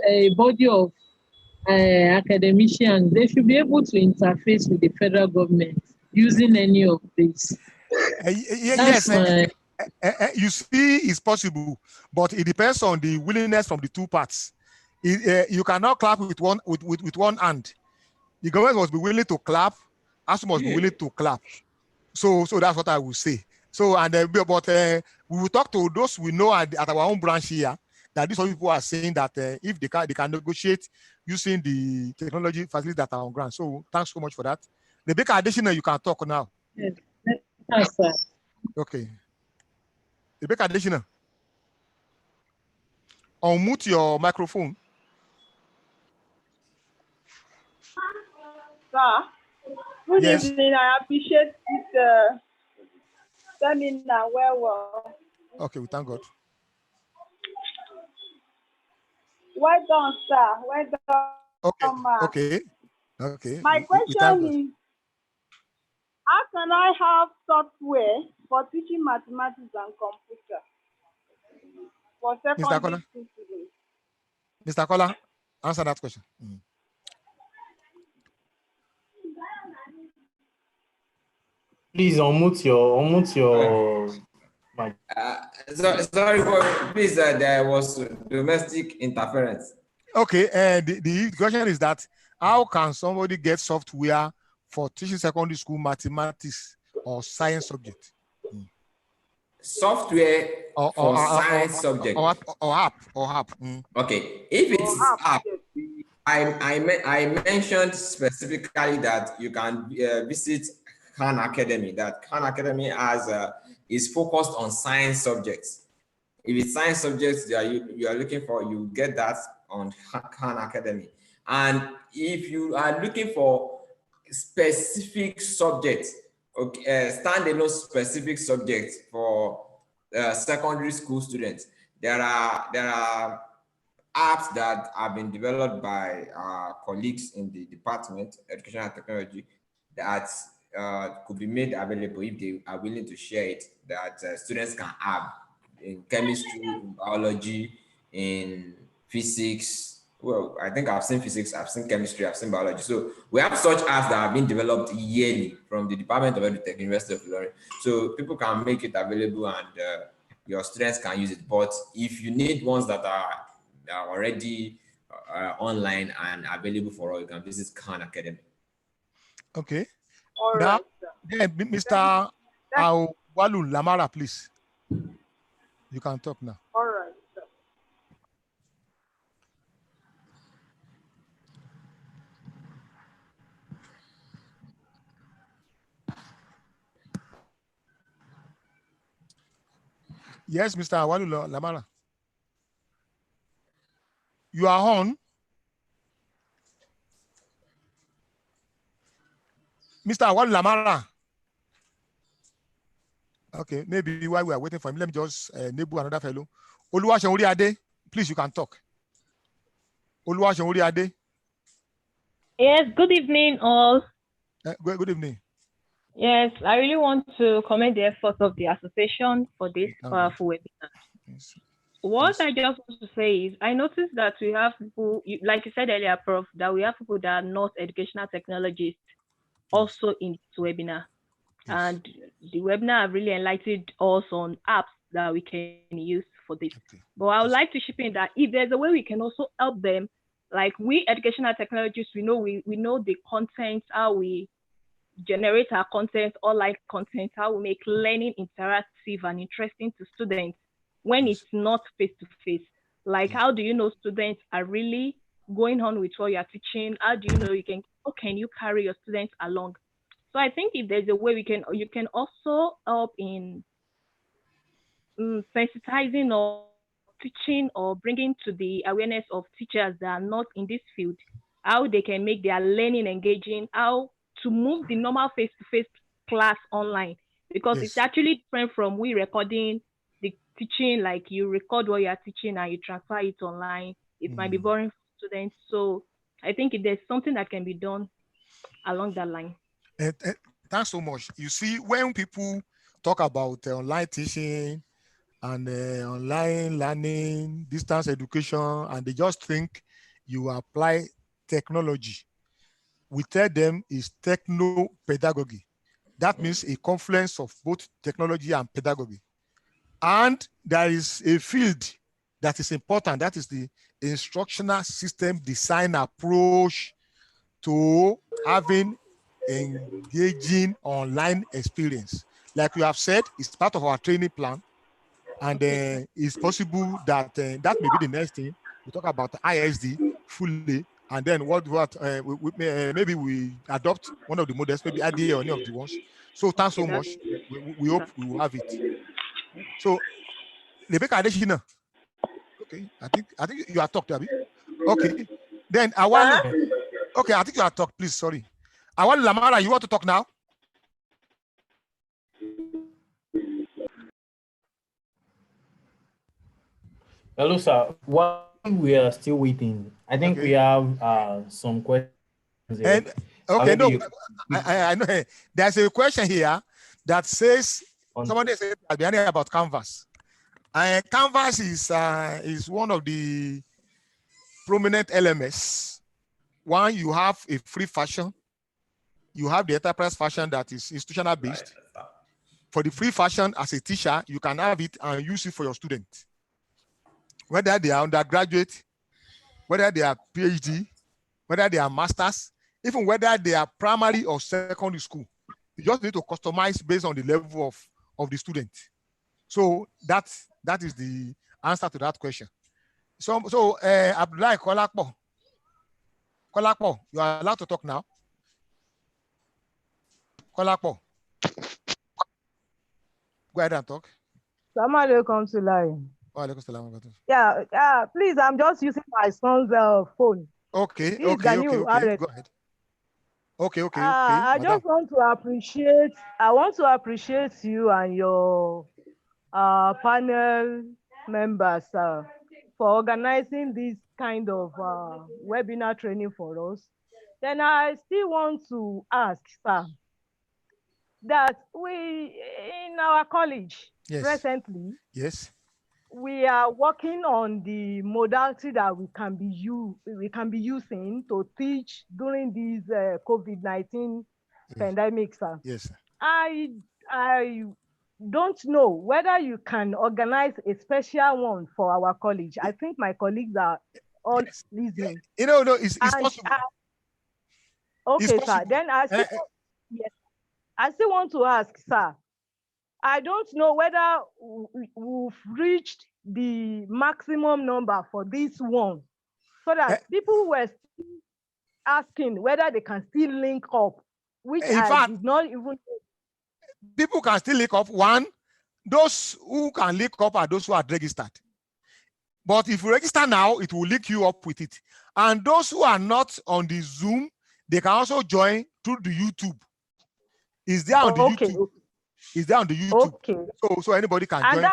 a body of academicians, they should be able to interface with the federal government using any of these. Yes, you see, it's possible, but it depends on the willingness from the two parts. You cannot clap with one hand. The government must be willing to clap, ASU must be willing to clap. So that's what I will say. So but we will talk to those we know at our own branch here, that these people are saying that if they can negotiate using the technology facilities that are on ground. So thanks so much for that. Rebecca Additional, you can talk now. Yes, sir. Okay. Rebecca Additional, unmute your microphone. Sir, good yes. evening. I appreciate this seminar well. Okay, we thank God. Well done, sir. Well done. Okay. My question is, how can I have software for teaching mathematics and computer for secondary school students? Mr. Kola, Answer that question. Please unmute your mic. Sorry, but please, there was domestic interference. Okay, the question is that how can somebody get software for teaching secondary school mathematics or science subject? Software for science subject. Or app. Okay, if it's app, I mentioned specifically that you can visit Khan Academy. That Khan Academy is focused on science subjects. If it's science subjects that you are looking for, you get that on Khan Academy. And if you are looking for specific subjects, okay, standalone specific subjects for secondary school students, there are apps that have been developed by colleagues in the Department of Education and Technology that could be made available if they are willing to share it, that students can have in chemistry, in biology, in physics. Well, I think I've seen physics, I've seen chemistry, I've seen biology. So we have such apps that have been developed yearly from the Department of Education, University of Florida. So people can make it available and your students can use it. But if you need ones that are already online and available for all, you can visit Khan Academy. Okay. All Now, right, Mr. Walu Lamara, please. You can talk now. all right, sir. Yes, Mr. Walu Lamara. You are on. Mr. Walu Lamara. Okay, maybe while we are waiting for him, let me just enable another fellow. Oluwaseun Oriade, please, you can talk. Oluwaseun Oriade. Yes, good evening, all. Good evening. Yes, I really want to commend the efforts of the association for this powerful webinar. Yes. What I just want to say is, I noticed that we have people, like you said earlier, Prof, that we have people that are not educational technologists also in this webinar. Yes. And the webinar have really enlightened us on apps that we can use for this. Okay. But I would like to chip in that if there's a way we can also help them, like we educational technologists, we know the content, how we generate our content, online content, how we make learning interactive and interesting to students when it's not face-to-face. Like, how do you know students are really going on with what you're teaching? How do you know how can you carry your students along? So I think if there's a way you can also help in sensitizing or teaching or bringing to the awareness of teachers that are not in this field, how they can make their learning engaging, how to move the normal face-to-face class online, because it's actually different from we recording the teaching, like you record what you are teaching and you transfer it online. It might be boring for students. So I think if there's something that can be done along that line. Thanks so much. You see, when people talk about online teaching and online learning, distance education, and they just think you apply technology, we tell them it's techno-pedagogy. That means a confluence of both technology and pedagogy. And there is a field that is important. That is the instructional system design approach to having engaging online experience. Like we have said, it's part of our training plan. And it's possible that that may be the next thing. We talk about ISD fully. And then maybe we adopt one of the models, maybe AITIE or any of the ones. So thanks so much. We hope we will have it. So Rebecca Adeshina. Okay, I think you are talked, Abby. Okay. Then Awalu. Okay, I think you are talked, please. Sorry. Awalu Lamara, you want to talk now? Hello, sir. While we are still waiting, I think we have some questions. And I know there's a question here that says somebody said about Canvas. Canvas is one of the prominent LMS. One, you have a free version. You have the enterprise version that is institutional based. For the free version, as a teacher, you can have it and use it for your students. Whether they are undergraduate, whether they are PhD, whether they are masters, even whether they are primary or secondary school. You just need to customize based on the level of the student. So that is the answer to that question. So Abdullah Kolakpo, you are allowed to talk now. Kolakpo, go ahead and talk. Assalamualaikum Sulai. Yeah, please, I'm just using my son's phone. Okay, go ahead. Okay. I just want to appreciate. I want to appreciate you and your panel members for organizing this kind of webinar training for us. Then I still want to ask, sir, that we in our college presently, we are working on the modality that we can be using to teach during this COVID-19 pandemic, sir. Yes. I don't know whether you can organize a special one for our college. I think my colleagues are all listening. No, it's possible. Okay, sir. Then I still want to ask, sir. I don't know whether we've reached the maximum number for this one, so that people were still asking whether they can still link up, which I did not even know. People can still link up. One, those who can link up are those who are registered. But if you register now, it will link you up with it. And those who are not on the Zoom, they can also join through the YouTube. Is there on the YouTube? Okay. Is there on the YouTube? Okay. So anybody can join.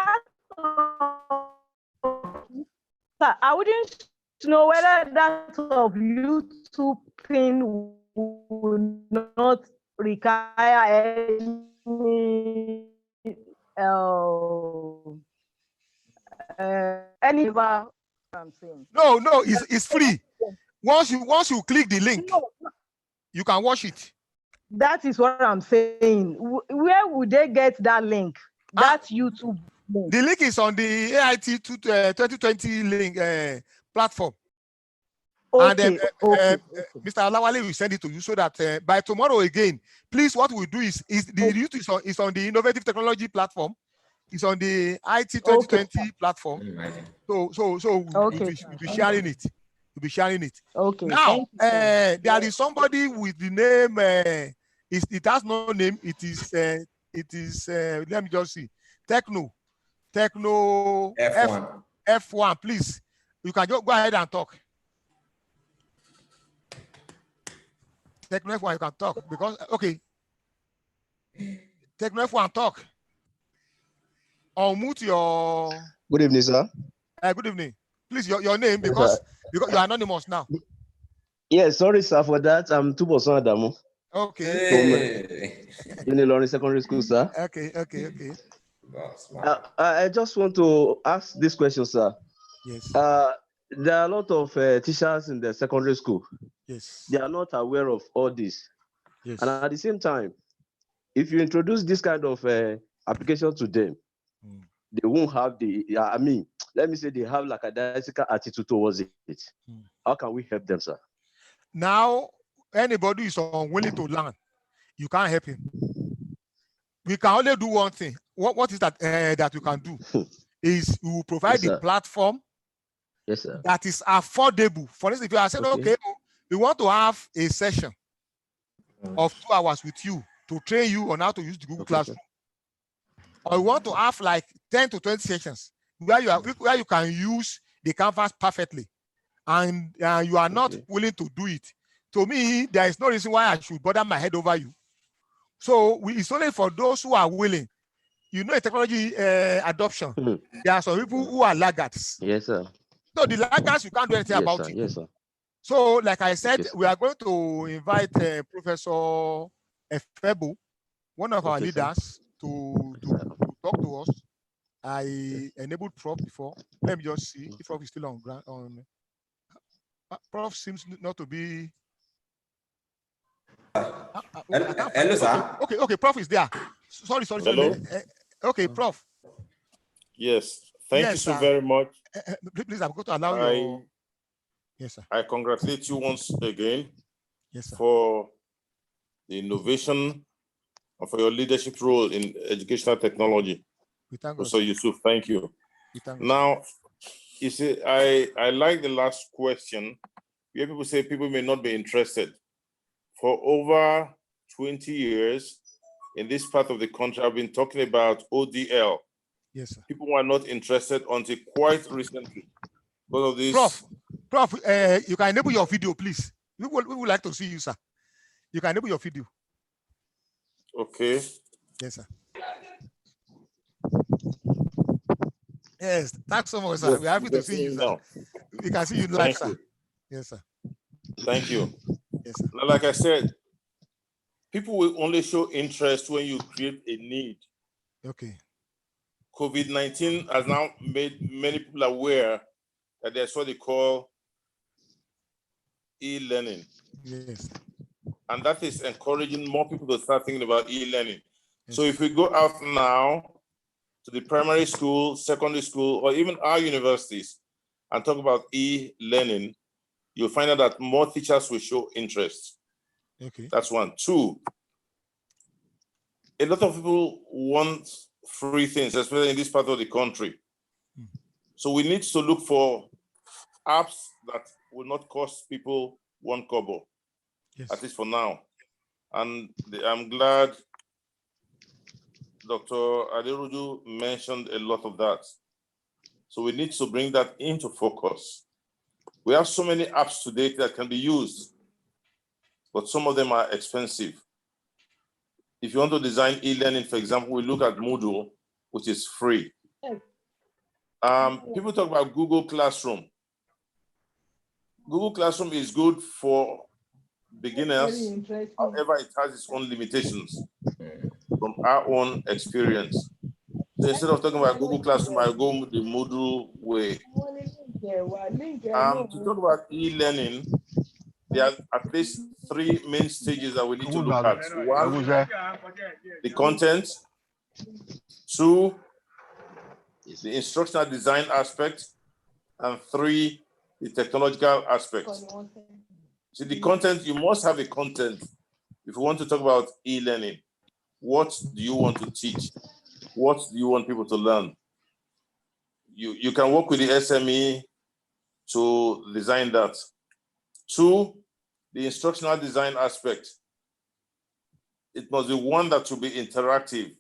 Sir, I wouldn't know whether that of YouTube thing would not require any I'm saying. No, it's free. Once you click the link, you can watch it. That is what I'm saying. Where would they get that link? That YouTube link? The link is on the AITIE 2020 link platform. Okay, and Mr. Alawale will send it to you so that by tomorrow again, please, what we do is the YouTube is on the innovative technology platform. It's on the AITIE 2020 platform. So we'll be sharing it. We'll be sharing it. Okay. Now, there is somebody with the name. It has no name. It is. Let me just see. Techno F1. Please, you can just go ahead and talk. Techno F1, you can talk because Techno F1, talk. Unmute your. Good evening, sir. Good evening. Please, your name because you're anonymous now. Yes, sorry, sir, for that. I'm Tuboson Adamu. Okay. In the Lawrence Secondary School, sir. Okay. I just want to ask this question, sir. Yes. There are a lot of teachers in the secondary school. Yes. They are not aware of all this. Yes. And at the same time, if you introduce this kind of application to them, they won't have let me say they have like a dialectical attitude towards it. How can we help them, sir? Now, anybody is unwilling to learn, you can't help him. We can only do one thing. What is that that we can do? Is we will provide the platform that is affordable. For instance, if you are saying, okay, we want to have a session of 2 hours with you to train you on how to use the Google Classroom. Or we want to have like 10 to 20 sessions where you can use the canvas perfectly, and you are not willing to do it. To me, there is no reason why I should bother my head over you. So it's only for those who are willing. You know, technology adoption. There are some people who are laggards. Yes, sir. So the laggards, you can't do anything about it. Yes, sir. So, like I said, we are going to invite Professor Efebo, one of our leaders, to talk to us. I enabled Prof before. Let me just see if Prof is still on ground. Prof seems not to be. Hello, sir. Okay, Prof is there. Sorry. Hello? Okay, Prof. Yes, thank you so very much. Please, I'm going to allow your. Yes, sir. I congratulate you once again sir. for the innovation and for your leadership role in educational technology. We thank God, Professor Yusuf, thank you. We thank God, now, you see, I like the last question where people say people may not be interested. For over 20 years in this part of the country, I've been talking about ODL. Yes, sir. People were not interested until quite recently. Because of this. Prof, you can enable your video, please. We would like to see you, sir. You can enable your video. Okay. Yes, sir. Yes, thanks so much, sir. Yes, we're happy to see you, sir. Now. We can see you live, sir. Yes, sir. Thank you. Yes, sir. Like I said, people will only show interest when you create a need. Okay. COVID-19 has now made many people aware that there's what they call e-learning. Yes. And that is encouraging more people to start thinking about e-learning. Yes. So if we go out now to the primary school, secondary school, or even our universities and talk about e-learning, you'll find out that more teachers will show interest. Okay. That's one. Two, a lot of people want free things, especially in this part of the country. So we need to look for apps that will not cost people one kobo, at least for now. And I'm glad Dr. Aderuju mentioned a lot of that. So we need to bring that into focus. We have so many apps today that can be used, but some of them are expensive. If you want to design e-learning, for example, we look at Moodle, which is free. People talk about Google Classroom. Google Classroom is good for beginners. However, it has its own limitations from our own experience. So instead of talking about Google Classroom, I go the Moodle way. To talk about e-learning, there are at least 3 main stages that we need to look at. 1, the content. 2, the instructional design aspect. And 3, the technological aspect. See, the content, you must have a content if you want to talk about e-learning. What do you want to teach? What do you want people to learn? You can work with the SME to design that. 2, the instructional design aspect. It must be one that will be interactive.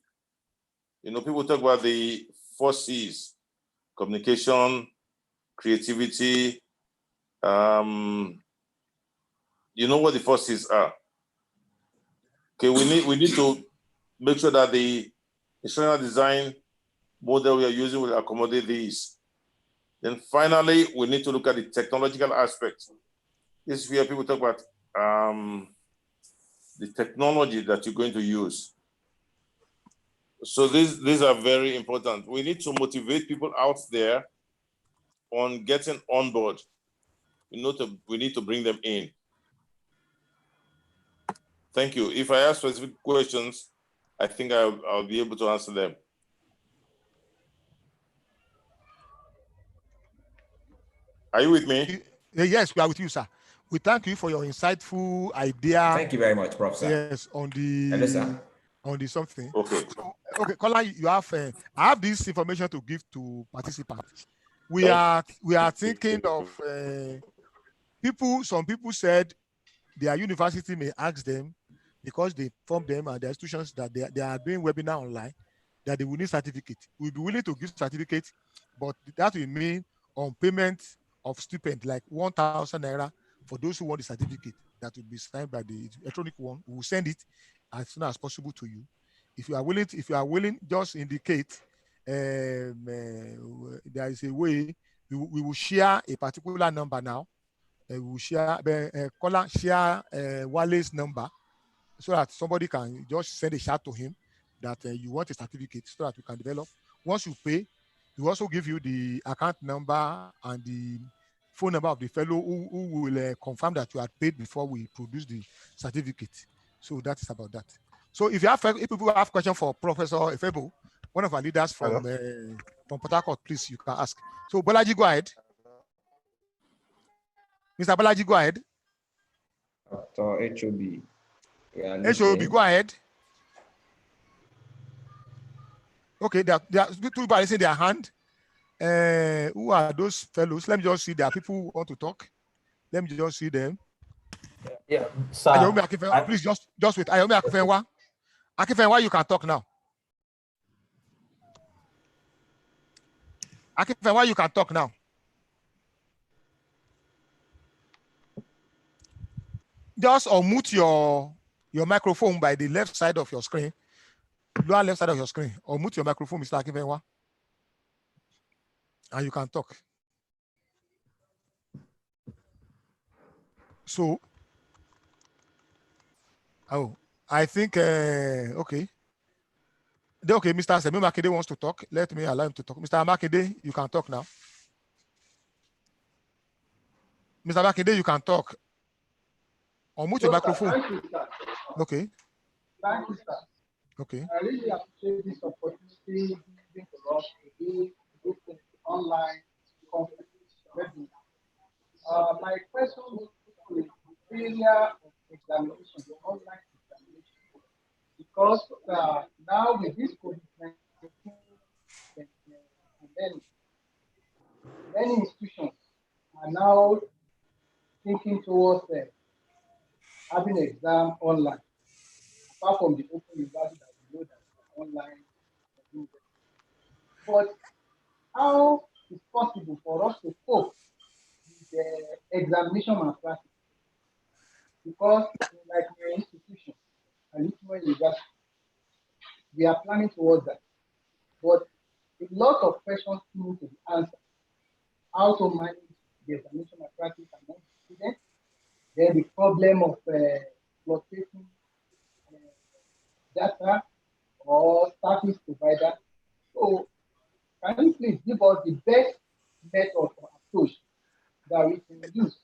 You know, people talk about the 4 C's: communication, creativity. You know what the 4 C's are. Okay, we need to make sure that the instructional design model we are using will accommodate these. Then finally, we need to look at the technological aspect. This is where people talk about the technology that you're going to use. So these are very important. We need to motivate people out there on getting on board. We need to bring them in. Thank you. If I ask specific questions, I think I'll be able to answer them. Are you with me? Yes, we are with you, sir. We thank you for your insightful idea. Thank you very much, Professor. Yes, on the Hello, sir. On the something. Okay. Okay, Kola, you have. I have this information to give to participants. We are thinking of people. Some people said their university may ask them, because they inform them and their institutions that they are doing webinar online, that they will need certificate. We'll be willing to give certificate, but that will mean on payment of stipend, like 1,000 naira for those who want the certificate that will be signed by the electronic one. We will send it as soon as possible to you. If you are willing, just indicate. There is a way we will share a particular number now. We will share Wale's number, so that somebody can just send a chat to him that you want a certificate, so that we can develop. Once you pay, we also give you the account number and the phone number of the fellow who will confirm that you are paid before we produce the certificate. So that is about that. So if people have questions for Professor Efebo, one of our leaders from Port Harcourt, please, you can ask. So Bolaji, go ahead. Mr. Bolaji, go ahead. Dr. HOB. HOB, go ahead. Okay, there are people raising their hand. Who are those fellows? Let me just see. There are people who want to talk. Let me just see them. Yeah, sir. Please just wait. Ayomi Akifenwa. Akifenwa, you can talk now. Akifenwa, you can talk now. Just unmute your microphone by the left side of your screen. Lower left side of your screen. Unmute your microphone, Mr. Akifenwa. And you can talk. So, I think, okay. Okay, Mr. Semi Makinde wants to talk. Let me allow him to talk. Mr. Makinde, you can talk now. Mr. Makinde, you can talk. Unmute your microphone. Thank you, sir. Okay. Thank you, sir. Okay. I really appreciate this opportunity given to us to do this online conference webinar. My question is the failure of examination, the online examination, because now with this COVID-19 pandemic, many institutions are now thinking towards having an exam online, apart from the open university that we know that online. But how is possible for us to cope with the examination malpractice? Because like your institution, and university, we are planning towards that. But a lot of questions need to be answered. How to manage the examination malpractice among the students, then the problem of exploiting data or service provider. So can you please give us the best method or approach that we can use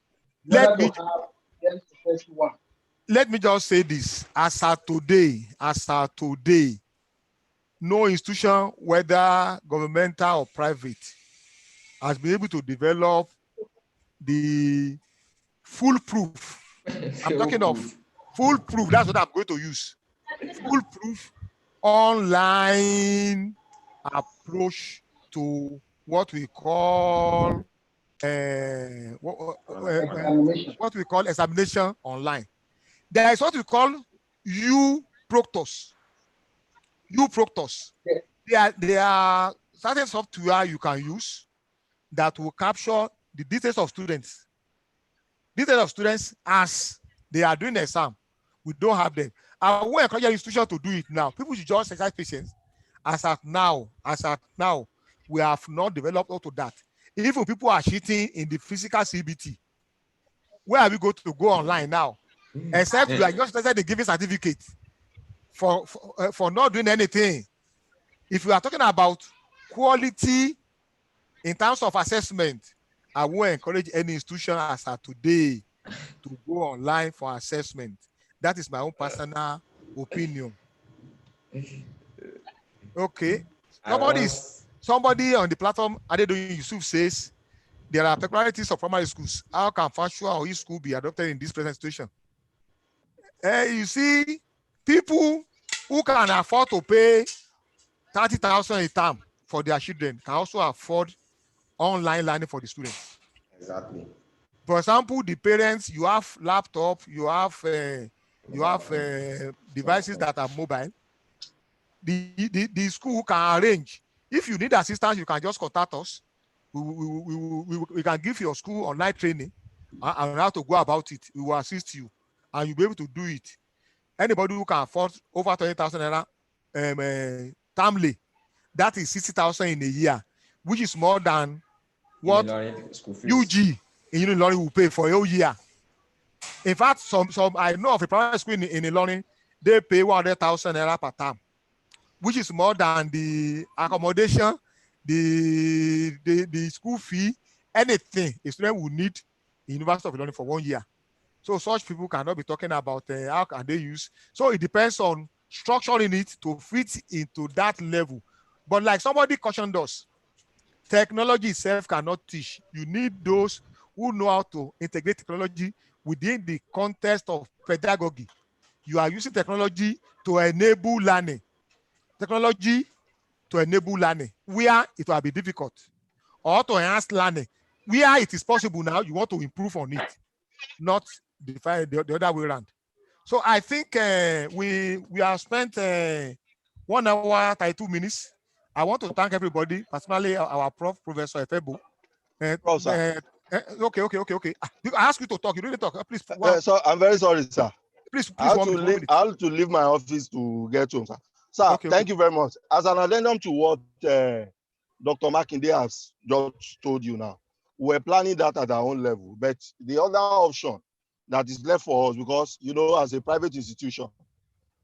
in order to have the successful one? Let me just say this. As of today, no institution, whether governmental or private, has been able to develop the foolproof. I'm talking of foolproof. That's what I'm going to use. Foolproof online approach to what we call examination online. There is what we call U-Proctos. There are certain software you can use that will capture the details of students. Details of students as they are doing the exam. We don't have them. I will encourage your institution to do it now. People should just exercise patience. As at now, we have not developed up to that. Even people are cheating in the physical CBT. Where are we going to go online now? Except we are just necessarily giving certificate for not doing anything. If we are talking about quality in terms of assessment, I will encourage any institution as of today to go online for assessment. That is my own personal opinion. Okay. Somebody on the platform, Adedoyin Yusuf, says there are peculiarities of primary schools. How can virtual or e-school be adopted in this present situation? You see, people who can afford to pay 30,000 a term for their children can also afford online learning for the students. Exactly. For example, the parents, you have laptop, you have devices that are mobile. The school can arrange. If you need assistance, you can just contact us. We can give your school online training and how to go about it. We will assist you, and you'll be able to do it. Anybody who can afford over 20,000 naira termly, that is 60,000 in a year, which is more than what UG in Ilorin will pay for a whole year. In fact, some I know of a private school in Ilorin, they pay 100,000 naira per term, which is more than the accommodation, the school fee, anything a student will need in University of Learning for 1 year. So such people cannot be talking about how can they use. So it depends on structuring it to fit into that level. But like somebody cautioned us, technology itself cannot teach. You need those who know how to integrate technology within the context of pedagogy. You are using technology to enable learning. Technology to enable learning where it will be difficult, or to enhance learning where it is possible. Now you want to improve on it, not the other way around. So I think we have spent 1 hour 32 minutes. I want to thank everybody, particularly our Professor Efebo. Okay. I ask you to talk. You really talk. Please. So I'm very sorry, sir. Please, I have 1 to minute, 1 leave. minute. I have to leave my office to get home, sir. Sir, thank you very much. As an addendum to what Dr. Makinde has just told you now, we're planning that at our own level. But the other option that is left for us, because as a private institution,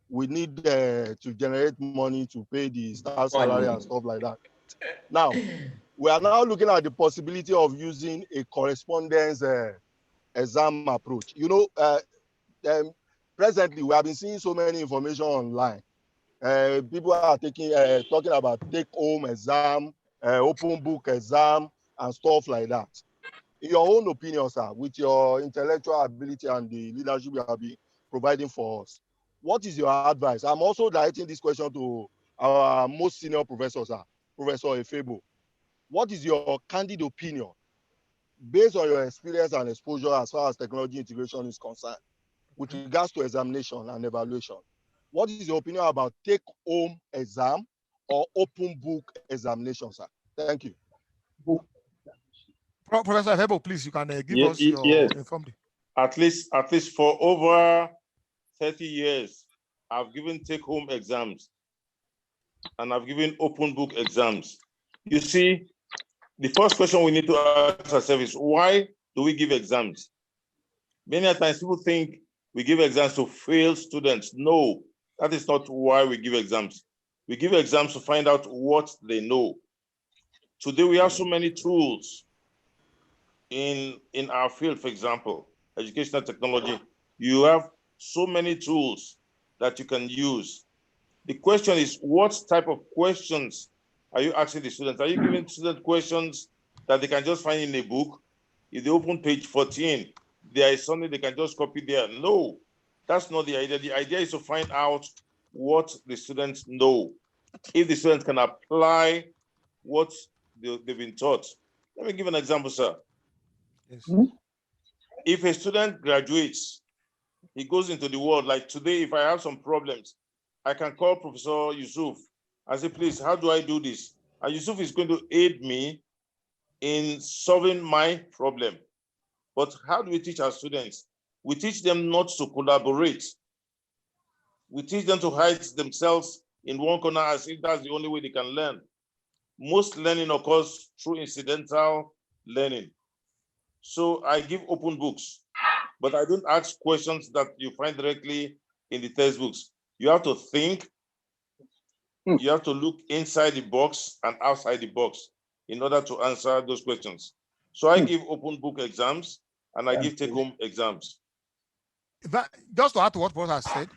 we need to generate money to pay the staff salary and stuff like that. Now, we are now looking at the possibility of using a correspondence exam approach. Presently, we have been seeing so many information online. People are talking about take-home exam, open book exam, and stuff like that. In your own opinion, sir, with your intellectual ability and the leadership you have been providing for us, what is your advice? I'm also directing this question to our most senior professor, sir, Professor Efebo. What is your candid opinion, based on your experience and exposure as far as technology integration is concerned, with regards to examination and evaluation? What is your opinion about take-home exam or open book examination, sir? Thank you. Professor Efebo, please, you can give us your informed. At least for over 30 years, I've given take-home exams and I've given open book exams. You see, the first question we need to ask ourselves is, why do we give exams? Many times people think we give exams to fail students. No, that is not why we give exams. We give exams to find out what they know. Today, we have so many tools in our field, for example, educational technology. You have so many tools that you can use. The question is, what type of questions are you asking the students? Are you giving students questions that they can just find in a book? If they open page 14, there is something they can just copy there. No, that's not the idea. The idea is to find out what the students know. If the students can apply what they've been taught. Let me give an example, sir. Yes. If a student graduates, he goes into the world. Like today, if I have some problems, I can call Professor Yusuf and say, please, how do I do this? And Yusuf is going to aid me in solving my problem. But how do we teach our students? We teach them not to collaborate. We teach them to hide themselves in one corner as if that's the only way they can learn. Most learning occurs through incidental learning. So I give open books, but I don't ask questions that you find directly in the textbooks. You have to think, you have to look inside the box and outside the box in order to answer those questions. So I give open book exams and I give take-home exams. But just to add to what Paul has said,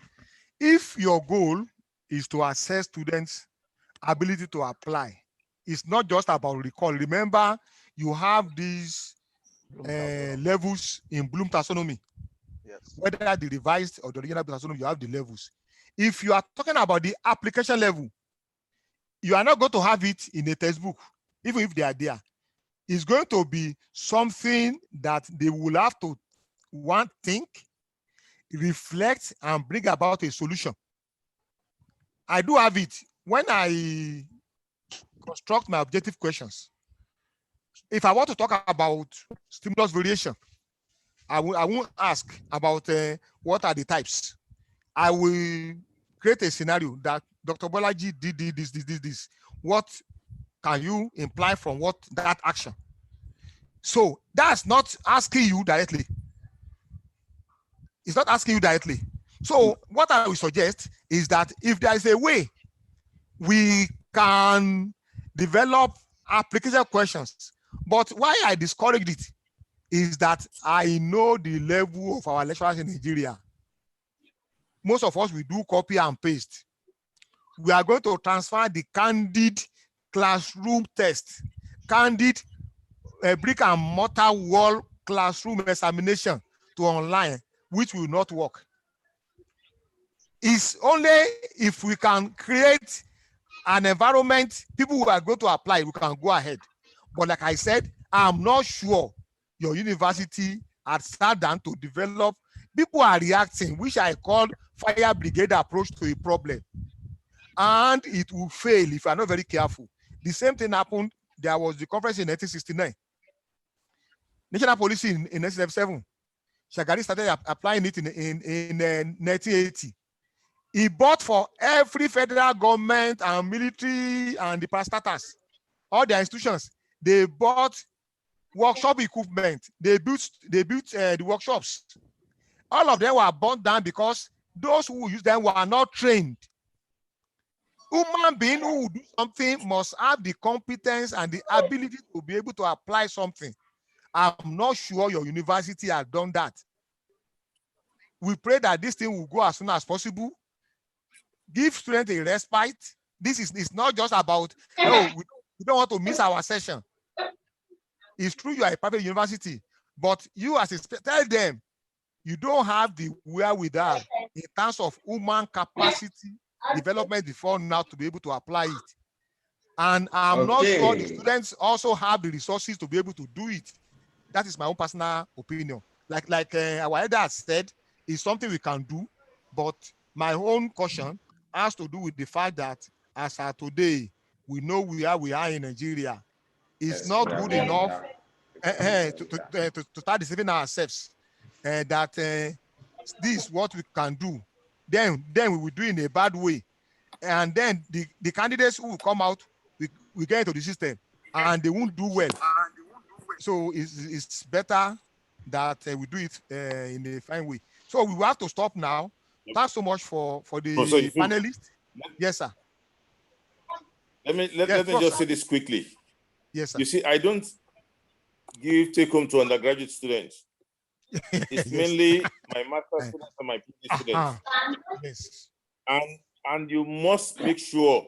if your goal is to assess students' ability to apply, it's not just about recall. Remember, you have these levels in Bloom taxonomy. Yes. Whether the revised or the original taxonomy, you have the levels. If you are talking about the application level, you are not going to have it in a textbook, even if they are there. It's going to be something that they will have to think, reflect, and bring about a solution. I do have it. When I construct my objective questions, if I want to talk about stimulus variation, I won't ask about what are the types. I will create a scenario that Dr. Bolaji did this. What can you imply from what that action? So that's not asking you directly. It's not asking you directly. So what I would suggest is that if there is a way we can develop application questions, But why I discouraged it is that I know the level of our lecturers in Nigeria. Most of us, we do copy and paste. We are going to transfer the candid classroom test, candid brick and mortar wall classroom examination to online, which will not work. It's only if we can create an environment, people who are going to apply, we can go ahead. But like I said, I'm not sure your university had sat down to develop. People are reacting, which I call fire brigade approach to a problem. And it will fail if you are not very careful. The same thing happened. There was the conference in 1969. National policy in 1977. Shagari started applying it in 1980. He bought for every federal government and military and the parastatals, all their institutions. They bought workshop equipment. They built the workshops. All of them were burnt down because those who use them were not trained. Human being who will do something must have the competence and the ability to be able to apply something. I'm not sure your university has done that. We pray that this thing will go as soon as possible. Give students a respite. This is it's not just about, oh, we don't want to miss our session. It's true you are a private university, but you as a, tell them you don't have the wherewithal in terms of human capacity development before now to be able to apply it. And I'm not sure the students also have the resources to be able to do it. That is my own personal opinion. Like our elder has said, it's something we can do, but my own caution has to do with the fact that as of today, we know we are in Nigeria. It's not good enough to start deceiving ourselves that this is what we can do. Then we will do in a bad way. And then the candidates who will come out, we get into the system and they won't do well. So it's better that we do it in a fine way. So we will have to stop now. Thanks so much for the panelists. Yes, sir. Let me just say this quickly. Yes, sir. You see, I don't give take home to undergraduate students. It's mainly my master's students and my PhD students. Yes. And you must make sure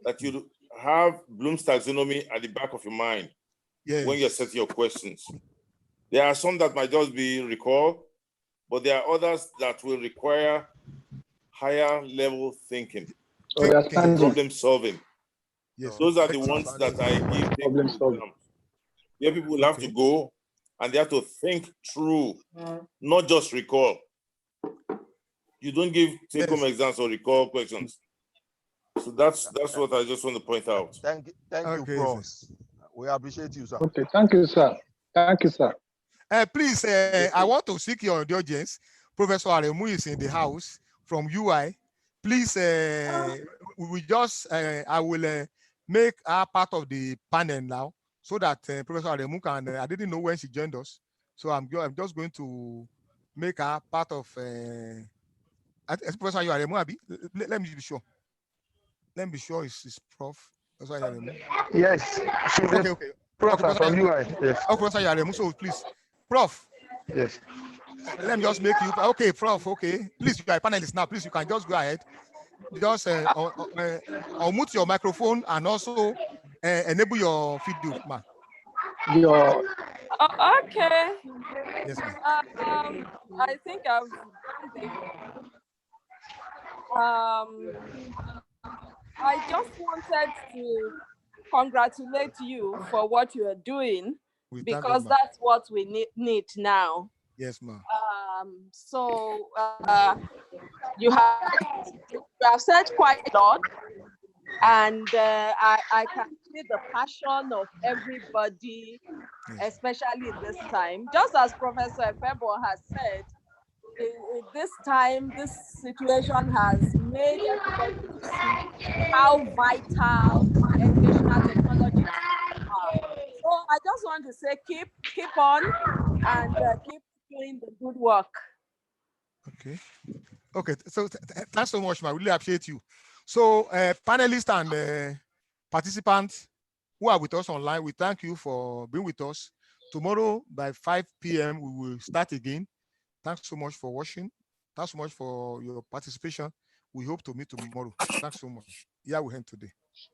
that you have Bloom's taxonomy at the back of your mind when you're setting your questions. There are some that might just be recall, but there are others that will require higher level thinking, problem solving. Yes. Those are the ones that I give problem solving. Where people will have to go and they have to think through, not just recall. You don't give take-home exams or recall questions. So that's what I just want to point out. Thank you, Prof. We appreciate you, sir. Okay, thank you, sir. Thank you, sir. Please, I want to seek your indulgence. Professor Aremu is in the house from UI. Please, we just, I will make her part of the panel now so that Professor Aremu can, I didn't know when she joined us. So I'm just going to make her part of, Professor Aremu, Abi, let me be sure. Let me be sure it's Prof. Professor Aremu. Yes. Okay. Professor from UI. Yes. Oh, Professor Aremu, so please. Prof. Yes. Let me just make you, okay, Prof, okay. Please, you are a panelist now. Please, you can just go ahead. Just unmute your microphone and also enable your feedback, ma. Okay. Yes, ma'am. I think I've I just wanted to congratulate you for what you are doing, because that's what we need now. Yes, ma'am. So you have said quite a lot, and I can see the passion of everybody, especially this time. Just as Professor Efebo has said, this time, this situation has made everybody to see how vital educational technologies are. So I just want to say, keep on and keep doing the good work. Okay. So thanks so much, ma. I really appreciate you. So panelists and participants who are with us online, we thank you for being with us. Tomorrow by 5 p.m. we will start again. Thanks so much for watching. Thanks so much for your participation. We hope to meet tomorrow. Thanks so much. Yeah, we end today.